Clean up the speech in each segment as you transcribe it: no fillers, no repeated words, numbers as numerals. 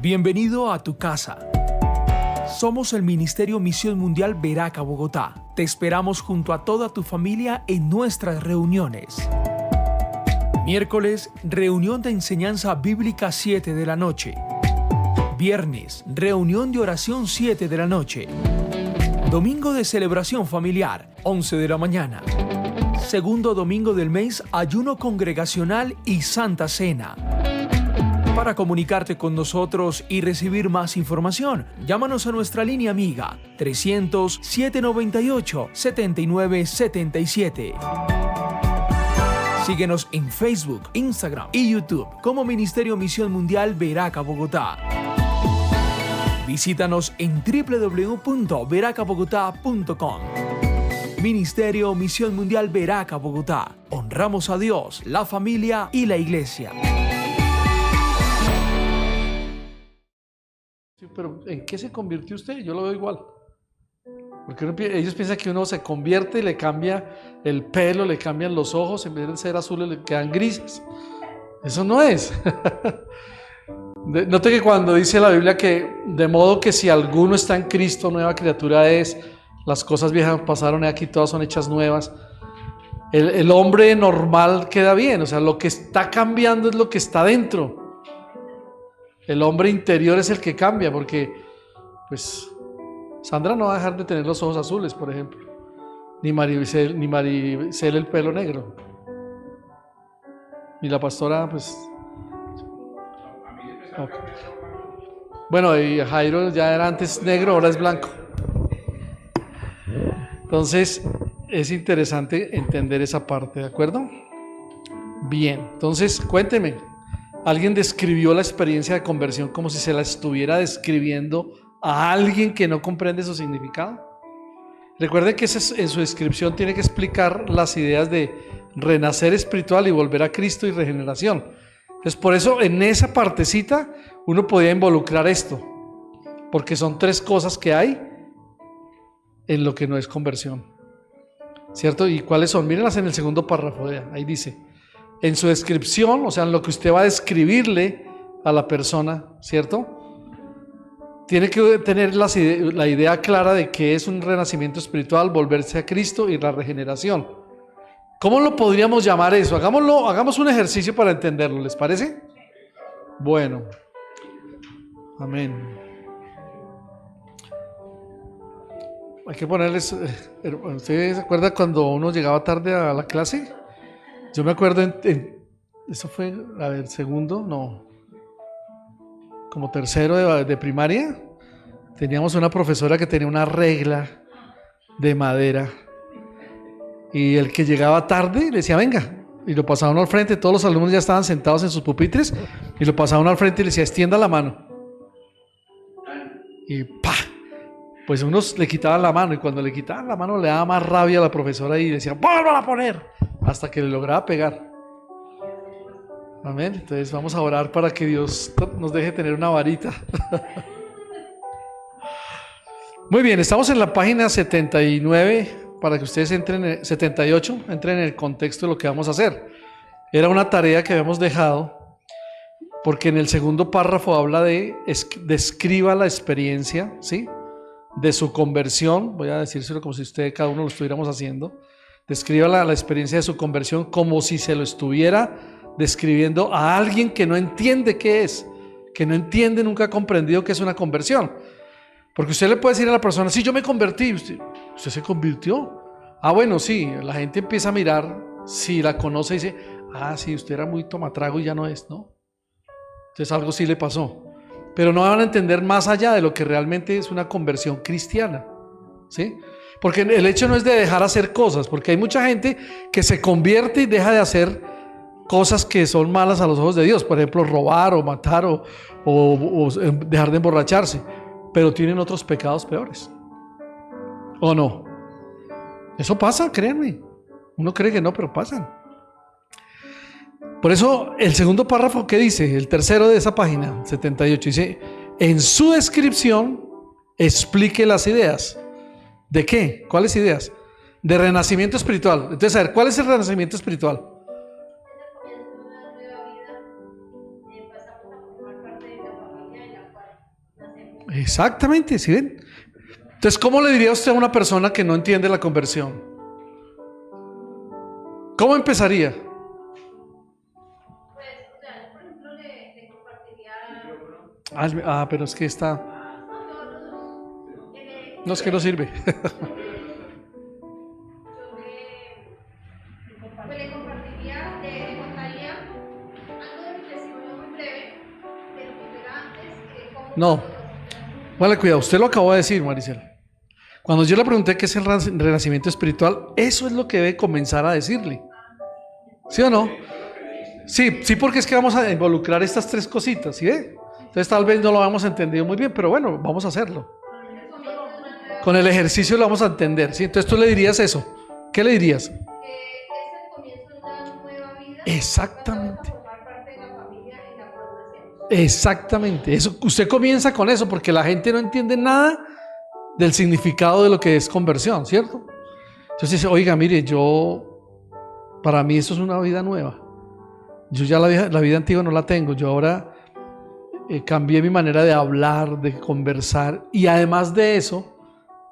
Bienvenido a tu casa. Somos el Ministerio Misión Mundial Veraca Bogotá. Te esperamos junto a toda tu familia en nuestras reuniones. Miércoles, reunión de enseñanza bíblica 7 de la noche. Viernes, reunión de oración 7 de la noche. Domingo de celebración familiar, 11 de la mañana. Segundo domingo del mes, ayuno congregacional y Santa Cena. Para comunicarte con nosotros y recibir más información, llámanos a nuestra línea amiga 300-798-7977. Síguenos en Facebook, Instagram y YouTube como Ministerio Misión Mundial Veraca Bogotá. Visítanos en www.veracabogotá.com. Ministerio Misión Mundial Veraca Bogotá. Honramos a Dios, la familia y la iglesia. Pero ¿en qué se convirtió usted? Yo lo veo igual. Porque ellos piensan que uno se convierte y le cambia el pelo, le cambian los ojos, en vez de ser azules le quedan grises. Eso no es. Note que cuando dice la Biblia que de modo que si alguno está en Cristo, nueva criatura es, las cosas viejas pasaron y aquí todas son hechas nuevas. El hombre normal queda bien, o sea, lo que está cambiando es lo que está dentro. El hombre interior es el que cambia, porque pues Sandra no va a dejar de tener los ojos azules, por ejemplo, ni Maricel el pelo negro, y la pastora pues okay. Bueno, y Jairo ya era antes negro, ahora es blanco. Entonces es interesante entender esa parte, ¿de acuerdo? Bien, entonces cuénteme. ¿Alguien describió la experiencia de conversión como si se la estuviera describiendo a alguien que no comprende su significado? Recuerde que en su descripción tiene que explicar las ideas de renacer espiritual y volver a Cristo y regeneración. Entonces, por eso en esa partecita uno podía involucrar esto, porque son tres cosas que hay en lo que no es conversión, ¿cierto? ¿Y cuáles son? Mírenlas en el segundo párrafo, ahí dice. En su descripción, o sea, en lo que usted va a describirle a la persona, ¿cierto? Tiene que tener la idea clara de qué es un renacimiento espiritual, volverse a Cristo y la regeneración. ¿Cómo lo podríamos llamar eso? Hagamos un ejercicio para entenderlo, ¿les parece? Bueno, amén. Hay que ponerles, ¿usted se acuerda cuando uno llegaba tarde a la clase? Yo me acuerdo eso fue, segundo, no, como tercero de primaria, teníamos una profesora que tenía una regla de madera y el que llegaba tarde le decía venga, y lo pasaba uno al frente, todos los alumnos ya estaban sentados en sus pupitres y lo pasaba uno al frente y le decía extienda la mano y ¡pa! Pues unos le quitaban la mano y cuando le quitaban la mano le daba más rabia a la profesora y decía ¡vuélvala a poner! Hasta que le lograba pegar. Amén. Entonces vamos a orar para que Dios nos deje tener una varita. Muy bien, estamos en la página 79 para que ustedes entren, 78, entren en el contexto de lo que vamos a hacer. Era una tarea que habíamos dejado porque en el segundo párrafo habla de describa la experiencia, ¿sí? De su conversión. Voy a decírselo como si cada uno lo estuviéramos haciendo. Describa la experiencia de su conversión como si se lo estuviera describiendo a alguien que no entiende qué es, que no entiende, nunca ha comprendido qué es una conversión. Porque usted le puede decir a la persona, sí, yo me convertí. ¿Usted se convirtió? Ah, bueno, sí. La gente empieza a mirar, si la conoce y dice, ah, sí, usted era muy tomatrago y ya no es, ¿no? Entonces algo sí le pasó. Pero no van a entender más allá de lo que realmente es una conversión cristiana, ¿sí? Porque el hecho no es de dejar hacer cosas, porque hay mucha gente que se convierte y deja de hacer cosas que son malas a los ojos de Dios, por ejemplo robar o matar o dejar de emborracharse, pero tienen otros pecados peores, ¿o no? Eso pasa, créanme. Uno cree que no, pero pasan. Por eso el segundo párrafo, ¿qué dice? El tercero de esa página 78 dice, en su descripción explique las ideas. ¿De qué? ¿Cuáles ideas? De renacimiento espiritual. Entonces, a ver, ¿cuál es el renacimiento espiritual? Exactamente, ¿sí ven? Entonces, ¿cómo le diría usted a una persona que no entiende la conversión? ¿Cómo empezaría? Pues, o sea, por ejemplo, le compartiría. Pero es que está... Le, No, es que no sirve. pues le compartiría, le contaría algo de mi testimonio muy breve, de lo que era antes, cómo No. Vale, cuidado, usted lo acabó de decir, Maricela. Cuando yo le pregunté qué es el renacimiento espiritual, eso es lo que debe comenzar a decirle. ¿Sí o no? Sí, porque es que vamos a involucrar estas tres cositas, ¿sí ve? Entonces tal vez no lo habíamos entendido muy bien, pero bueno, vamos a hacerlo. Con el ejercicio lo vamos a entender, ¿sí? Entonces tú le dirías eso. ¿Qué le dirías? es el comienzo de una nueva vida. Exactamente. Para formar parte de la familia en la progresión. Exactamente. Eso, usted comienza con eso porque la gente no entiende nada del significado de lo que es conversión, ¿cierto? Entonces dice, oiga, mire, para mí esto es una vida nueva. Yo ya la vida antigua no la tengo. Yo ahora cambié mi manera de hablar, de conversar, y además de eso,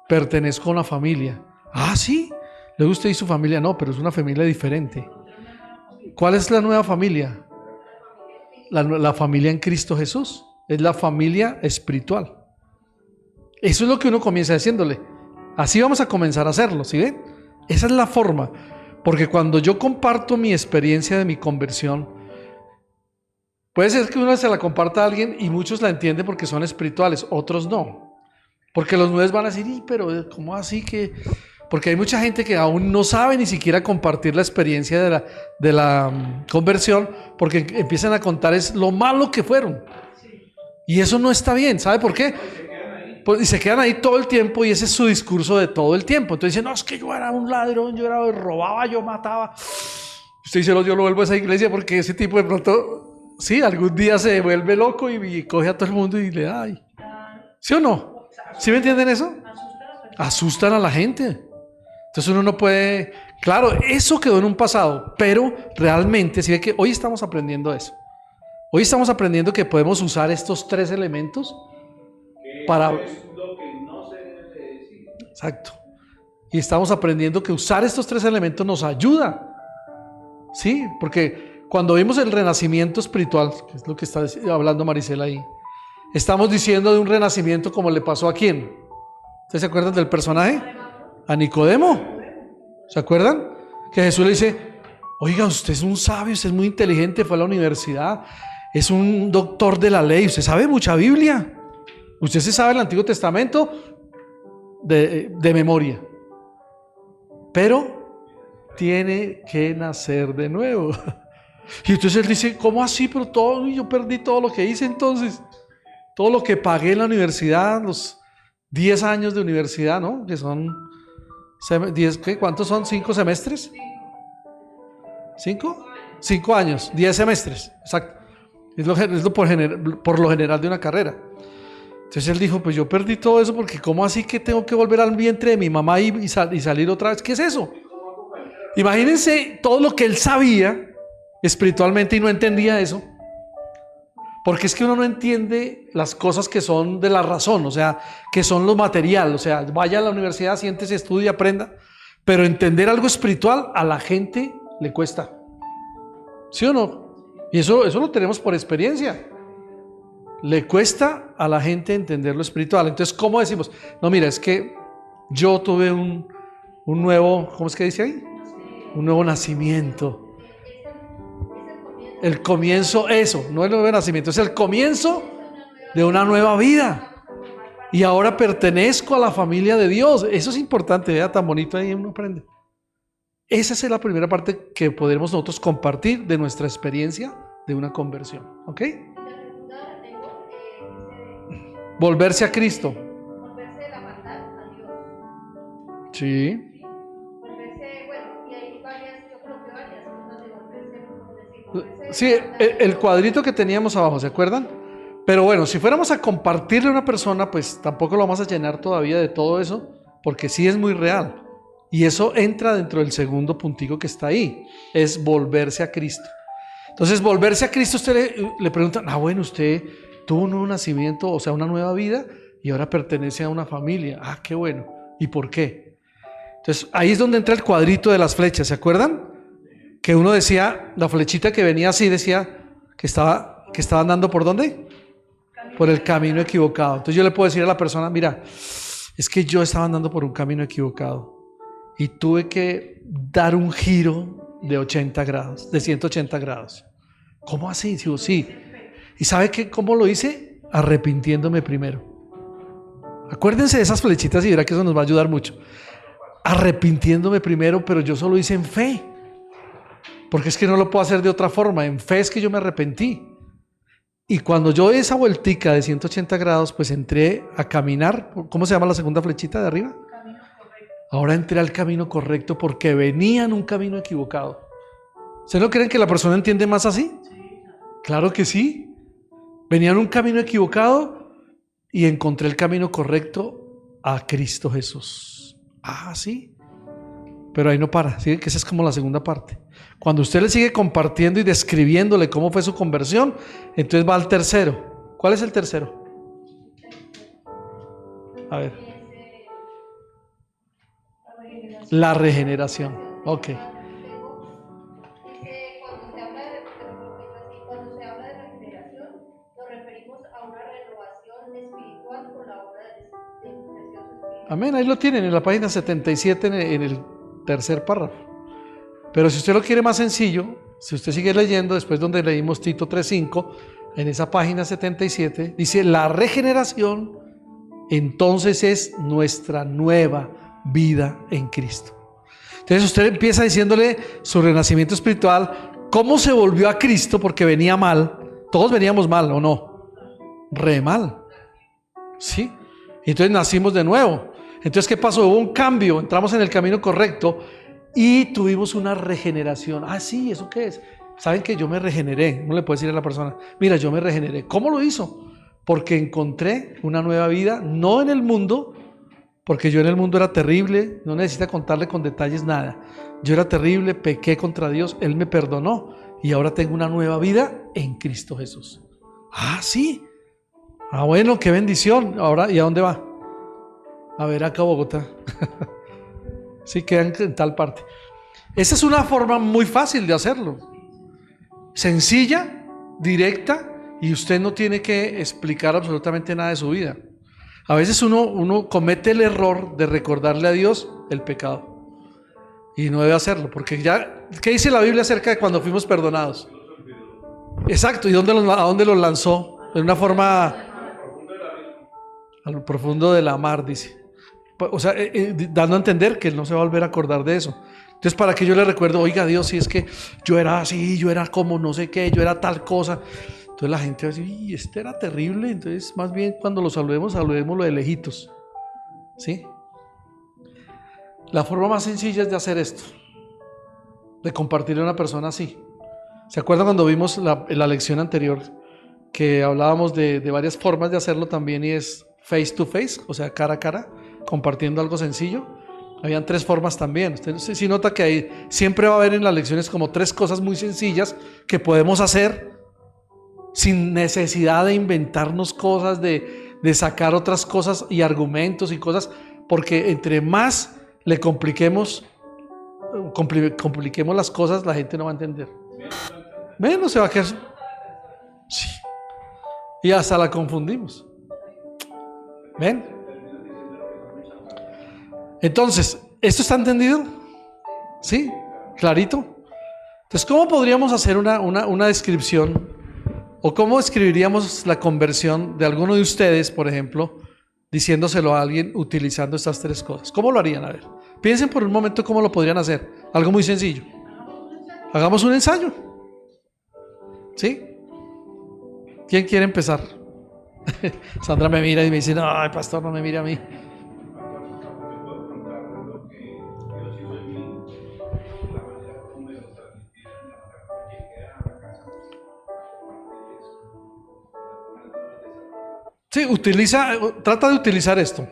pertenezco a una familia. Ah, sí, le gusta y su familia no, pero es una familia diferente. ¿Cuál es la nueva familia? La familia en Cristo Jesús. Es la familia espiritual. Eso es lo que uno comienza diciéndole. Así vamos a comenzar a hacerlo, ¿sí ven? Esa es la forma. Porque cuando yo comparto mi experiencia de mi conversión, puede ser que uno se la comparta a alguien y muchos la entienden porque son espirituales, otros no. Porque los nuevos van a decir, pero ¿cómo así que...? Porque hay mucha gente que aún no sabe ni siquiera compartir la experiencia de la conversión, porque empiezan a contar es lo malo que fueron. Y eso no está bien, ¿sabe por qué? Y se quedan ahí todo el tiempo y ese es su discurso de todo el tiempo. Entonces dicen, no, es que yo era un ladrón, robaba, yo mataba. Usted dice, no, yo lo vuelvo a esa iglesia porque ese tipo de pronto, sí, algún día se vuelve loco y coge a todo el mundo y le da. ¿Sí o no? ¿Sí me entienden eso? Asustan a la gente. Entonces uno no puede... Claro, eso quedó en un pasado, pero realmente, sí ve que hoy estamos aprendiendo eso. Hoy estamos aprendiendo que podemos usar estos tres elementos para... Es lo que no se debe decir. Exacto. Y estamos aprendiendo que usar estos tres elementos nos ayuda. Sí, porque cuando vimos el renacimiento espiritual, que es lo que está hablando Maricela ahí, estamos diciendo de un renacimiento como le pasó a quién. ¿Ustedes se acuerdan del personaje? A Nicodemo. ¿Se acuerdan? Que Jesús le dice, oiga, usted es un sabio, usted es muy inteligente, fue a la universidad, es un doctor de la ley, usted sabe mucha Biblia. Usted se sabe el Antiguo Testamento de memoria. Pero tiene que nacer de nuevo. Y entonces él dice, ¿cómo así? Pero yo perdí todo lo que hice entonces. Todo lo que pagué en la universidad, los 10 años de universidad, ¿no? Que son 10, ¿cuántos son? ¿5 semestres? ¿5? 5 años, 10 semestres, exacto. Es lo por lo general de una carrera. Entonces él dijo, pues yo perdí todo eso porque ¿cómo así que tengo que volver al vientre de mi mamá y salir otra vez? ¿Qué es eso? Imagínense todo lo que él sabía espiritualmente y no entendía eso. Porque es que uno no entiende las cosas que son de la razón, o sea, que son lo material, o sea, vaya a la universidad, siéntese, estudie, aprenda, pero entender algo espiritual a la gente le cuesta. ¿Sí o no? Y eso lo tenemos por experiencia. Le cuesta a la gente entender lo espiritual. Entonces, ¿cómo decimos? No, mira, es que yo tuve un nuevo, ¿cómo es que dice ahí? Un nuevo nacimiento. El comienzo, eso, no el nuevo nacimiento, es el comienzo de una nueva vida. Y ahora pertenezco a la familia de Dios. Eso es importante, vea, tan bonito ahí uno aprende. Esa es la primera parte que podremos nosotros compartir de nuestra experiencia de una conversión. ¿Ok? Volverse a Cristo. Volverse de la maldad a Dios. Sí. Volverse, bueno, y hay varias, yo creo que varias cosas de volverse Sí, el cuadrito que teníamos abajo, ¿se acuerdan? Pero bueno, si fuéramos a compartirle a una persona, pues tampoco lo vamos a llenar todavía de todo eso, porque sí es muy real. Y eso entra dentro del segundo puntico que está ahí, es volverse a Cristo. Entonces, volverse a Cristo, usted le preguntan, bueno, usted tuvo un nuevo nacimiento, o sea, una nueva vida. y ahora pertenece a una familia. Ah, qué bueno. ¿Y por qué? Entonces ahí es donde entra el cuadrito de las flechas, ¿se acuerdan? Que uno decía, la flechita que venía así decía que estaba andando ¿por dónde? Por el camino equivocado. Entonces yo le puedo decir a la persona, mira, es que yo estaba andando por un camino equivocado y tuve que dar un giro de 80 grados, de 180 grados. ¿Cómo así? Digo, sí. ¿Y sabe cómo lo hice? Arrepintiéndome primero. Acuérdense de esas flechitas y verá que eso nos va a ayudar mucho. Arrepintiéndome primero, pero yo solo hice en fe. Porque es que no lo puedo hacer de otra forma. En fe es que yo me arrepentí. Y cuando yo esa vueltica de 180 grados, pues entré a caminar. ¿Cómo se llama la segunda flechita de arriba? Camino correcto. Ahora entré al camino correcto porque venía en un camino equivocado. ¿Ustedes no creen que la persona entiende más así? Claro que sí. Venía en un camino equivocado y encontré el camino correcto a Cristo Jesús. Ah, sí. Pero ahí no para, ¿sí? Que esa es como la segunda parte. Cuando usted le sigue compartiendo y describiéndole cómo fue su conversión, entonces va al tercero. ¿Cuál es el tercero? A ver. La regeneración. Ok. Cuando se habla de regeneración, nos referimos a una renovación espiritual por la obra del precioso Espíritu. Amén, ahí lo tienen en la página 77 en el tercer párrafo. Pero si usted lo quiere más sencillo, si usted sigue leyendo, después donde leímos Tito 3:5, en esa página 77, dice la regeneración, entonces es nuestra nueva vida en Cristo. Entonces usted empieza diciéndole su renacimiento espiritual, cómo se volvió a Cristo porque venía mal. Todos veníamos mal, ¿o no? Re mal. ¿Sí? Entonces nacimos de nuevo. Entonces, ¿qué pasó? Hubo un cambio, entramos en el camino correcto y tuvimos una regeneración. Ah, sí, ¿eso qué es? ¿Saben que yo me regeneré? Uno le puede decir a la persona, mira, yo me regeneré. ¿Cómo lo hizo? Porque encontré una nueva vida, no en el mundo, porque yo en el mundo era terrible, no necesita contarle con detalles nada. Yo era terrible, pequé contra Dios, Él me perdonó y ahora tengo una nueva vida en Cristo Jesús. Ah, sí. Ah, bueno, qué bendición. Ahora, ¿y a dónde va? A ver, acá a Bogotá. Sí, quedan en tal parte. Esa es una forma muy fácil de hacerlo. Sencilla, directa, y usted no tiene que explicar absolutamente nada de su vida. A veces uno comete el error de recordarle a Dios el pecado. Y no debe hacerlo, porque ya, ¿qué dice la Biblia acerca de cuando fuimos perdonados? Exacto, ¿y a dónde los lanzó? De una forma a lo profundo de la mar, dice. O sea, dando a entender que Él no se va a volver a acordar de eso. Entonces, para que yo le recuerdo, oiga Dios, si es que yo era así, yo era como no sé qué, yo era tal cosa. Entonces la gente va a decir, y este era terrible. Entonces, más bien cuando lo saludémoslo de lejitos. ¿Sí? La forma más sencilla es de hacer esto, de compartirle a una persona así. ¿Se acuerdan cuando vimos la lección anterior que hablábamos de varias formas de hacerlo también, y es face to face, o sea, cara a cara, compartiendo algo sencillo? Habían 3 formas también. Usted sí nota que ahí siempre va a haber en las lecciones como 3 cosas muy sencillas que podemos hacer sin necesidad de inventarnos cosas, de sacar otras cosas y argumentos y cosas, porque entre más le compliquemos las cosas, la gente no va a entender. Menos se va a quedar. Sí. Y hasta la confundimos. ¿Ven? Entonces, ¿esto está entendido? ¿Sí? ¿Clarito? Entonces, ¿cómo podríamos hacer una descripción? ¿O cómo escribiríamos la conversión de alguno de ustedes, por ejemplo, diciéndoselo a alguien utilizando estas 3 cosas? ¿Cómo lo harían? A ver, piensen por un momento cómo lo podrían hacer. Algo muy sencillo. Hagamos un ensayo. ¿Sí? ¿Quién quiere empezar? Sandra me mira y me dice, no, pastor, no me mire a mí. Sí, trata de utilizar esto.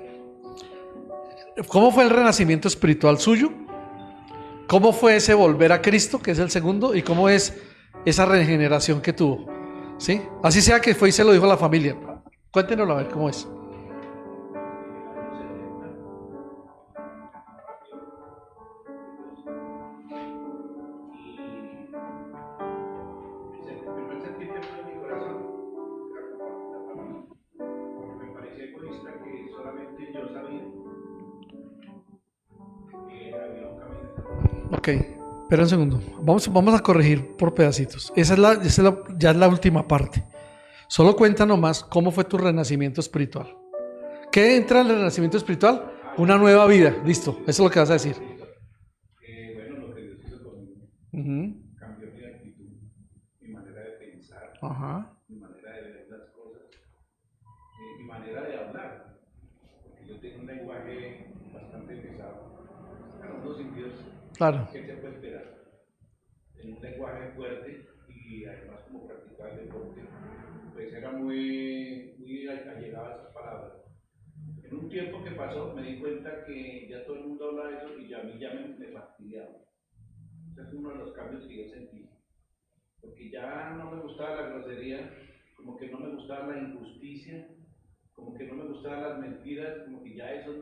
¿Cómo fue el renacimiento espiritual suyo? ¿Cómo fue ese volver a Cristo, que es el segundo? ¿Y cómo es esa regeneración que tuvo? ¿Sí? Así sea que fue y se lo dijo a la familia. Cuéntenoslo a ver cómo es. Ok, espera un segundo. Vamos a corregir por pedacitos. Ya es la última parte. Solo cuenta nomás cómo fue tu renacimiento espiritual. ¿Qué entra en el renacimiento espiritual? Una nueva vida. Listo, eso es lo que vas a decir. Bueno, lo que Dios hizo conmigo, Ujú. cambió mi actitud, mi manera de pensar, Ajá. mi manera de ver las cosas, mi manera de hablar, porque yo tengo un lenguaje bastante pesado, en unos sentidos, Claro. ¿qué se puede esperar? En un lenguaje fuerte y además como practicaba el deporte, pues era muy allegado a esas palabras. En un tiempo que pasó me di cuenta que ya todo el mundo habla de eso y a mí ya me fastidiaba. Ese es uno de los cambios que yo sentí. Porque ya no me gustaba la grosería, como que no me gustaba la injusticia, como que no me gustaban las mentiras, como que ya eso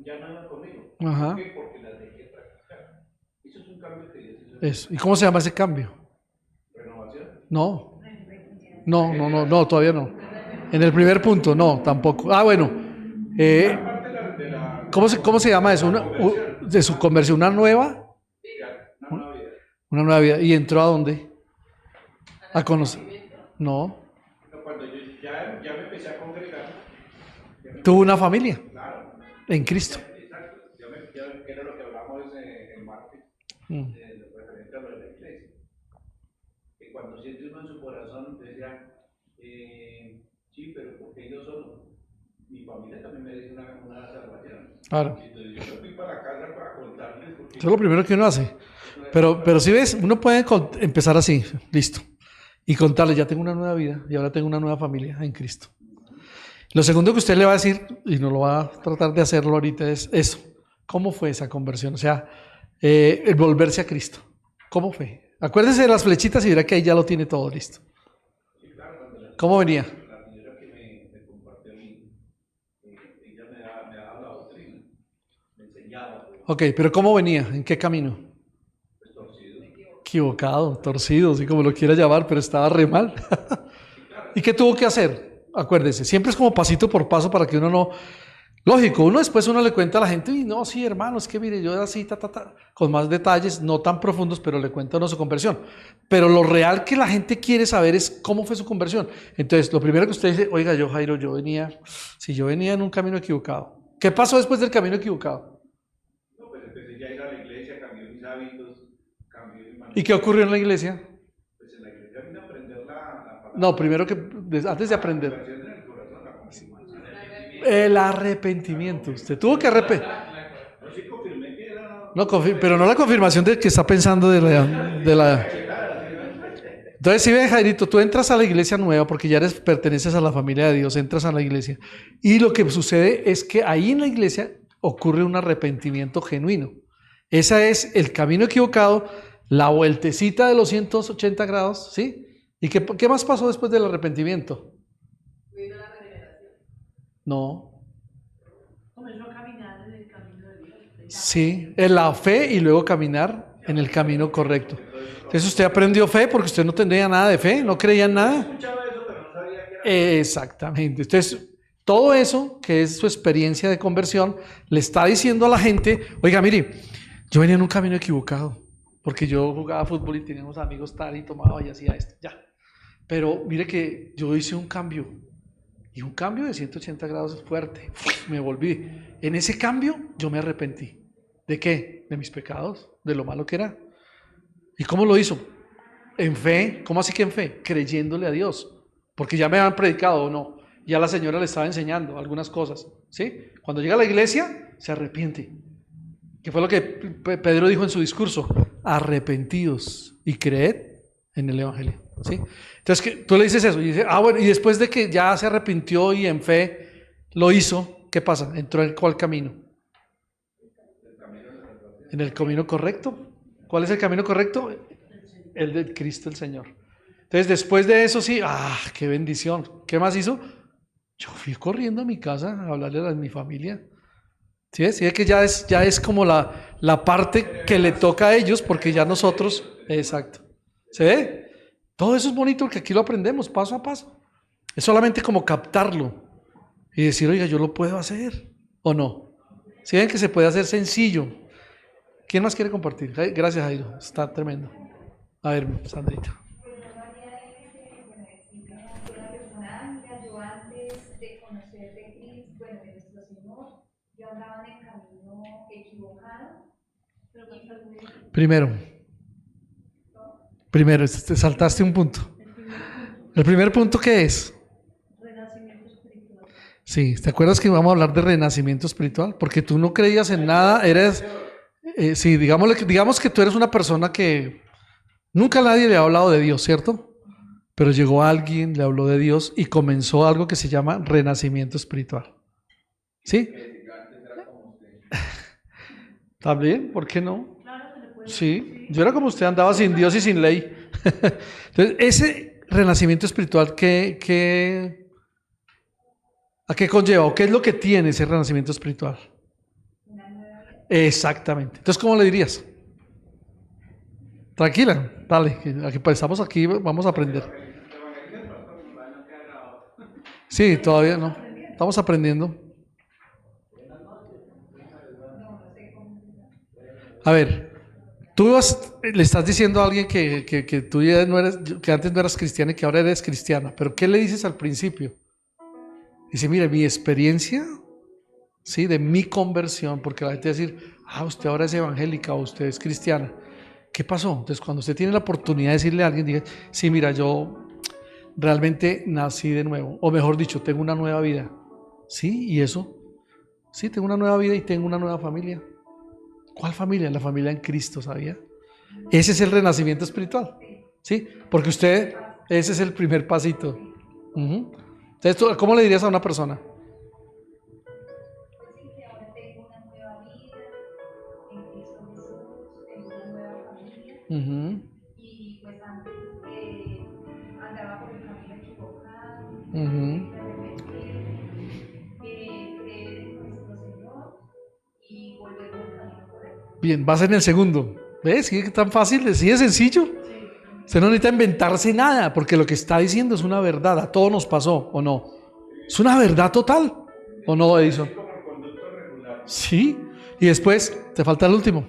ya no iba conmigo. Ajá. ¿Por qué? Porque las dejé practicar. Eso es un cambio que Dios hizo. Eso. ¿Y cómo se llama ese cambio? ¿Renovación? No. No, todavía no. En el primer punto, no, tampoco. Ah, bueno. Parte de la ¿Cómo se llama eso? conversión. De su conversión, una nueva Una nueva vida. vida. ¿Y entró a dónde? A conocer. No. Cuando yo ya me empecé a congregar, Tuvo una familia claro, en Cristo. exacto, que era lo que hablamos el martes, Mm. referente a lo de la iglesia. Que cuando siente uno en su corazón decía, sí, pero ¿por qué yo solo? Mi familia también merece una salvación. Claro. Entonces yo me fui para la casa para contarles porque Eso es lo primero que uno hace. Pero si ves, uno puede empezar así, listo. Y contarle, ya tengo una nueva vida y ahora tengo una nueva familia en Cristo. Lo segundo que usted le va a decir, y no lo va a tratar de hacerlo ahorita, es eso. ¿Cómo fue esa conversión? O sea, el volverse a Cristo. ¿Cómo fue? Acuérdese de las flechitas y verá que ahí ya lo tiene todo listo. ¿Cómo venía? la señora que me compartió a mí, ella me daba la doctrina, me enseñaba, pues, Ok, pero ¿cómo venía? ¿En qué camino? torcido. Equivocado, torcido, así como lo quiera llamar, pero estaba re mal. ¿Y qué tuvo que hacer? Acuérdese, siempre es como pasito por paso para que uno no... Lógico, uno le cuenta a la gente, y no, sí, hermano, es que mire, yo era así, con más detalles, no tan profundos, pero le cuenta uno su conversión. Pero lo real que la gente quiere saber es cómo fue su conversión. Entonces, lo primero que usted dice, oiga, Jairo, yo venía en un camino equivocado. ¿Qué pasó después del camino equivocado? No, pues empecé ya a ir a la iglesia, cambié mis hábitos, cambié mi manera. ¿Y qué ocurrió en la iglesia? Pues en la iglesia vine a aprender la palabra. No, primero antes de aprender. Conversión en el corazón, la confirmación. El arrepentimiento. Usted tuvo que arrepentir. Yo sí confirmé que era. No, pero no la confirmación de que está pensando de la... Entonces, si ves, Jairito, tú entras a la iglesia nueva porque ya perteneces a la familia de Dios, entras a la iglesia. Y lo que sucede es que ahí en la iglesia ocurre un arrepentimiento genuino. Ese es el camino equivocado, la vueltecita de los 180 grados, ¿sí? ¿Y qué más pasó después del arrepentimiento? Vino la regeneración. No. Comenzó a caminar en el camino de Dios. Sí, en la fe y luego caminar en el camino correcto. Entonces usted aprendió fe porque usted no tenía nada de fe, no creía en nada. Escuchaba eso, pero no sabía que era. Exactamente. Entonces, todo eso que es su experiencia de conversión le está diciendo a la gente, oiga, mire, yo venía en un camino equivocado porque yo jugaba fútbol y tenía unos amigos tal y tomaba y hacía esto, ya. Pero mire que yo hice un cambio. Y un cambio de 180 grados es fuerte. Me volví. En ese cambio yo me arrepentí. ¿De qué? De mis pecados, de lo malo que era. ¿Y cómo lo hizo? En fe. ¿Cómo así que en fe? Creyéndole a Dios. Porque ya me habían predicado o no. Ya la señora le estaba enseñando algunas cosas. ¿Sí? Cuando llega a la iglesia, se arrepiente. ¿Qué fue lo que Pedro dijo en su discurso? Arrepentidos y creed en el evangelio. ¿Sí? Entonces tú le dices eso y dice, bueno, y después de que ya se arrepintió y en fe lo hizo, ¿qué pasa? Entró en ¿cuál camino? En el camino correcto. ¿Cuál es el camino correcto? El de Cristo el Señor. Entonces después de eso sí, qué bendición. ¿Qué más hizo? Yo fui corriendo a mi casa a hablarle a mi familia. ¿Sí ves? ¿Sí? Que ya es como la parte que le toca a ellos porque ya nosotros, exacto. ¿Se ve? Todo eso es bonito porque aquí lo aprendemos paso a paso. Es solamente como captarlo y decir, oiga, yo lo puedo hacer o no. ¿Sí ven que se puede hacer sencillo? ¿Quién más quiere compartir? Gracias, Jairo. Está tremendo. A ver, Sandrita. Yo antes de conocer de Cristo, bueno, de nuestro Señor, yo andaba en el camino equivocado. Primero, te saltaste un punto. ¿El primer punto qué es? Renacimiento espiritual. Sí, ¿te acuerdas que íbamos a hablar de renacimiento espiritual? Porque tú no creías en nada, sí, digamos que tú eres una persona que nunca nadie le ha hablado de Dios, ¿cierto? Pero llegó alguien, le habló de Dios y comenzó algo que se llama renacimiento espiritual. ¿Sí? ¿También? ¿Por qué no? Sí, yo era como usted, andaba sin Dios y sin ley. Entonces, ese renacimiento espiritual, ¿a qué conlleva? ¿O qué es lo que tiene ese renacimiento espiritual? Exactamente. Entonces, ¿cómo le dirías? Tranquila, dale, que estamos aquí, vamos a aprender. Sí, todavía no. Estamos aprendiendo. A ver, le estás diciendo a alguien que tú ya no eres, que antes no eras cristiana y que ahora eres cristiana, pero ¿qué le dices al principio? Dice, mire, mi experiencia, sí, de mi conversión, porque la gente va a decir, usted ahora es evangélica o usted es cristiana. ¿Qué pasó? Entonces, cuando usted tiene la oportunidad de decirle a alguien, diga, sí, mira, yo realmente nací de nuevo, o mejor dicho, tengo una nueva vida. Sí, ¿y eso? Sí, tengo una nueva vida y tengo una nueva familia. ¿Cuál familia? La familia en Cristo, ¿sabía? Ese es el renacimiento espiritual, ¿sí? Porque ese es el primer pasito. Entonces, ¿cómo le dirías a una persona? Pues sí, que ahora tengo una nueva vida en Cristo Jesús, tengo una nueva familia. Y pues antes andaba por el camino equivocado, de arrepentirme, creer en nuestro Señor y volver por el camino correcto. Bien, vas en el segundo. ¿Ves? ¿Sí es tan fácil? ¿Sí es sencillo? Usted no necesita inventarse nada, porque lo que está diciendo es una verdad. A todos nos pasó, ¿o no? Es una verdad total, ¿o no, Edison? Sí. Y después, te falta el último.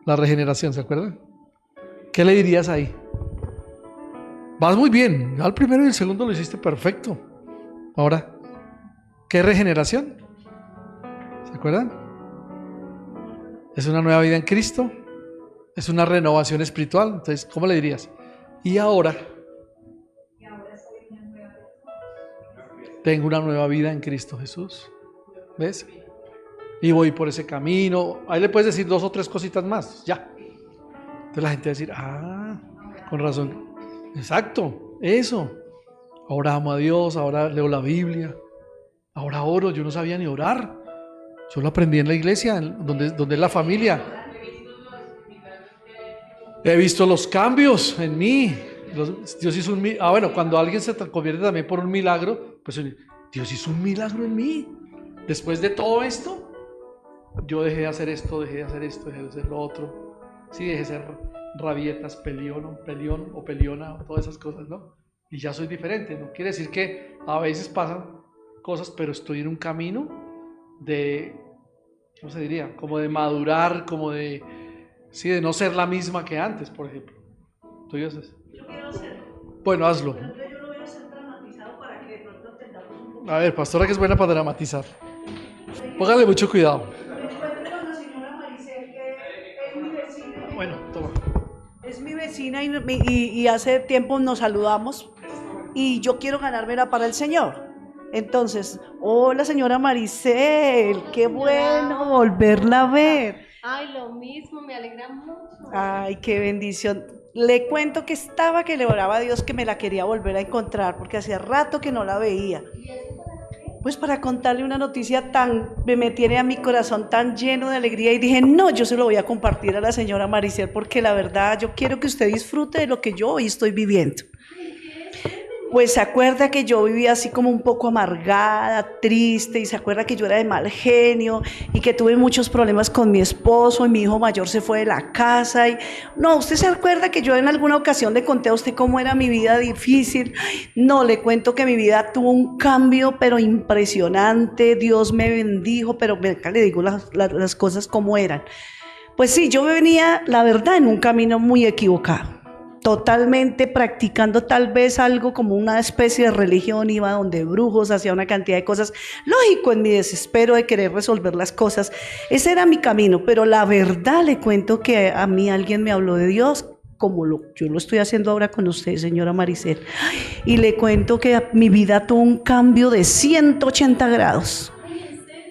La regeneración, ¿se acuerdan? ¿Qué le dirías ahí? Vas muy bien. Al primero y el segundo lo hiciste perfecto. Ahora, ¿qué regeneración? ¿Se acuerdan? Es una nueva vida en Cristo. Es una renovación espiritual. Entonces, ¿cómo le dirías? Y ahora Soy una nueva persona. tengo una nueva vida en Cristo Jesús. ¿Ves? Y voy por ese camino. Ahí le puedes decir 2 o 3 cositas más. Ya. Entonces la gente va a decir, con razón. Exacto, eso. Ahora amo a Dios, ahora leo la Biblia, ahora oro. Yo no sabía ni orar. Yo lo aprendí en la iglesia, donde es la familia. He visto los cambios en mí. Dios hizo un milagro. Bueno, cuando alguien se convierte también por un milagro, pues Dios hizo un milagro en mí. Después de todo esto, yo dejé de hacer esto, dejé de hacer lo otro. Sí, dejé de ser rabietas, peleón o peleona, todas esas cosas, ¿no? Y ya soy diferente. No quiere decir que a veces pasan cosas, pero estoy en un camino de, ¿cómo se diría? Como de madurar, como de no ser la misma que antes, por ejemplo. ¿Tú haces? Yo quiero hacerlo. Bueno, hazlo. Pero entonces yo lo voy a hacer dramatizado para que de pronto entendamos un poco. A ver, pastora que es buena para dramatizar. Póngale mucho cuidado. Me encuentro con la señora Maricel, que es mi vecina. Bueno, toma. Es mi vecina y hace tiempo nos saludamos y yo quiero ganármela para el Señor. Entonces, hola señora Maricel, qué bueno volverla a ver. Ay, lo mismo, me alegra mucho. Ay, qué bendición. Le cuento que estaba que le oraba a Dios que me la quería volver a encontrar porque hacía rato que no la veía. Pues para contarle una noticia me tiene a mi corazón tan lleno de alegría y dije, no, yo se lo voy a compartir a la señora Maricel porque la verdad yo quiero que usted disfrute de lo que yo hoy estoy viviendo. Pues se acuerda que yo vivía así como un poco amargada, triste, y se acuerda que yo era de mal genio y que tuve muchos problemas con mi esposo y mi hijo mayor se fue de la casa. Y no, usted se acuerda que yo en alguna ocasión le conté a usted cómo era mi vida difícil. No, le cuento que mi vida tuvo un cambio, pero impresionante. Dios me bendijo, pero venga, le digo las cosas como eran. Pues sí, yo venía, la verdad, en un camino muy equivocado, totalmente practicando tal vez algo como una especie de religión, iba donde brujos, hacía una cantidad de cosas, lógico, en mi desespero de querer resolver las cosas, ese era mi camino, pero la verdad le cuento que a mí alguien me habló de Dios, como yo lo estoy haciendo ahora con usted, señora Maricel, y le cuento que mi vida tuvo un cambio de 180 grados.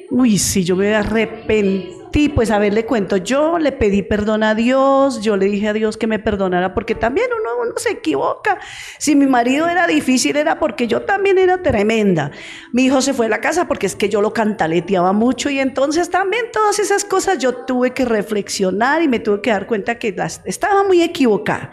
Uy, sí, yo me arrepentí, pues a ver, le cuento, yo le pedí perdón a Dios, yo le dije a Dios que me perdonara, porque también uno se equivoca. Si mi marido era difícil, era porque yo también era tremenda. Mi hijo se fue a la casa porque es que yo lo cantaleteaba mucho, y entonces también todas esas cosas yo tuve que reflexionar y me tuve que dar cuenta que estaba muy equivocada.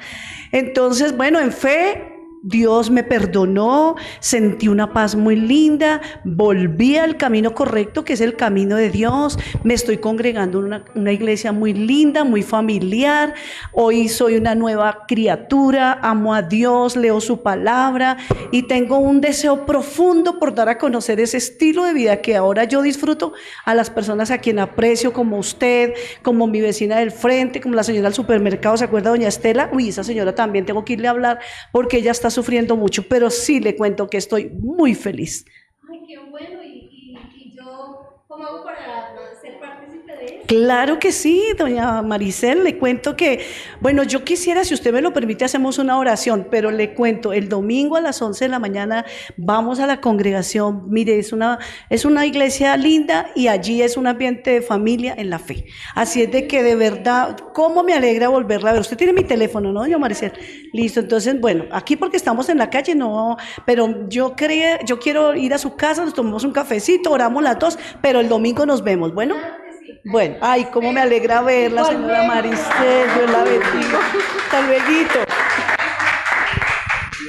Entonces, bueno, en fe, Dios me perdonó, sentí una paz muy linda, volví al camino correcto, que es el camino de Dios. Me estoy congregando en una iglesia muy linda, muy familiar. Hoy soy una nueva criatura, amo a Dios, leo su palabra y tengo un deseo profundo por dar a conocer ese estilo de vida que ahora yo disfruto a las personas a quien aprecio, como usted, como mi vecina del frente, como la señora del supermercado. ¿Se acuerda, doña Estela? Uy, esa señora también tengo que irle a hablar porque ella está sufriendo mucho, pero sí le cuento que estoy muy feliz. Ay, qué bueno, y yo, ¿cómo hago para ser partícipe de eso? Claro que sí, doña Maricel, le cuento que, bueno, yo quisiera, si usted me lo permite, hacemos una oración, pero le cuento, el domingo a las 11 de la mañana vamos a la congregación. Mire, es una iglesia linda y allí es un ambiente de familia en la fe. Así es de que de verdad, cómo me alegra volverla a ver. Usted tiene mi teléfono, ¿no, doña Maricel? Listo, entonces, bueno, aquí porque estamos en la calle, no, pero yo quiero ir a su casa, nos tomamos un cafecito, oramos las dos, pero el domingo nos vemos, ¿bueno? Bueno, ay, cómo me alegra verla, señora Maricel, Dios la bendiga. Hasta luego.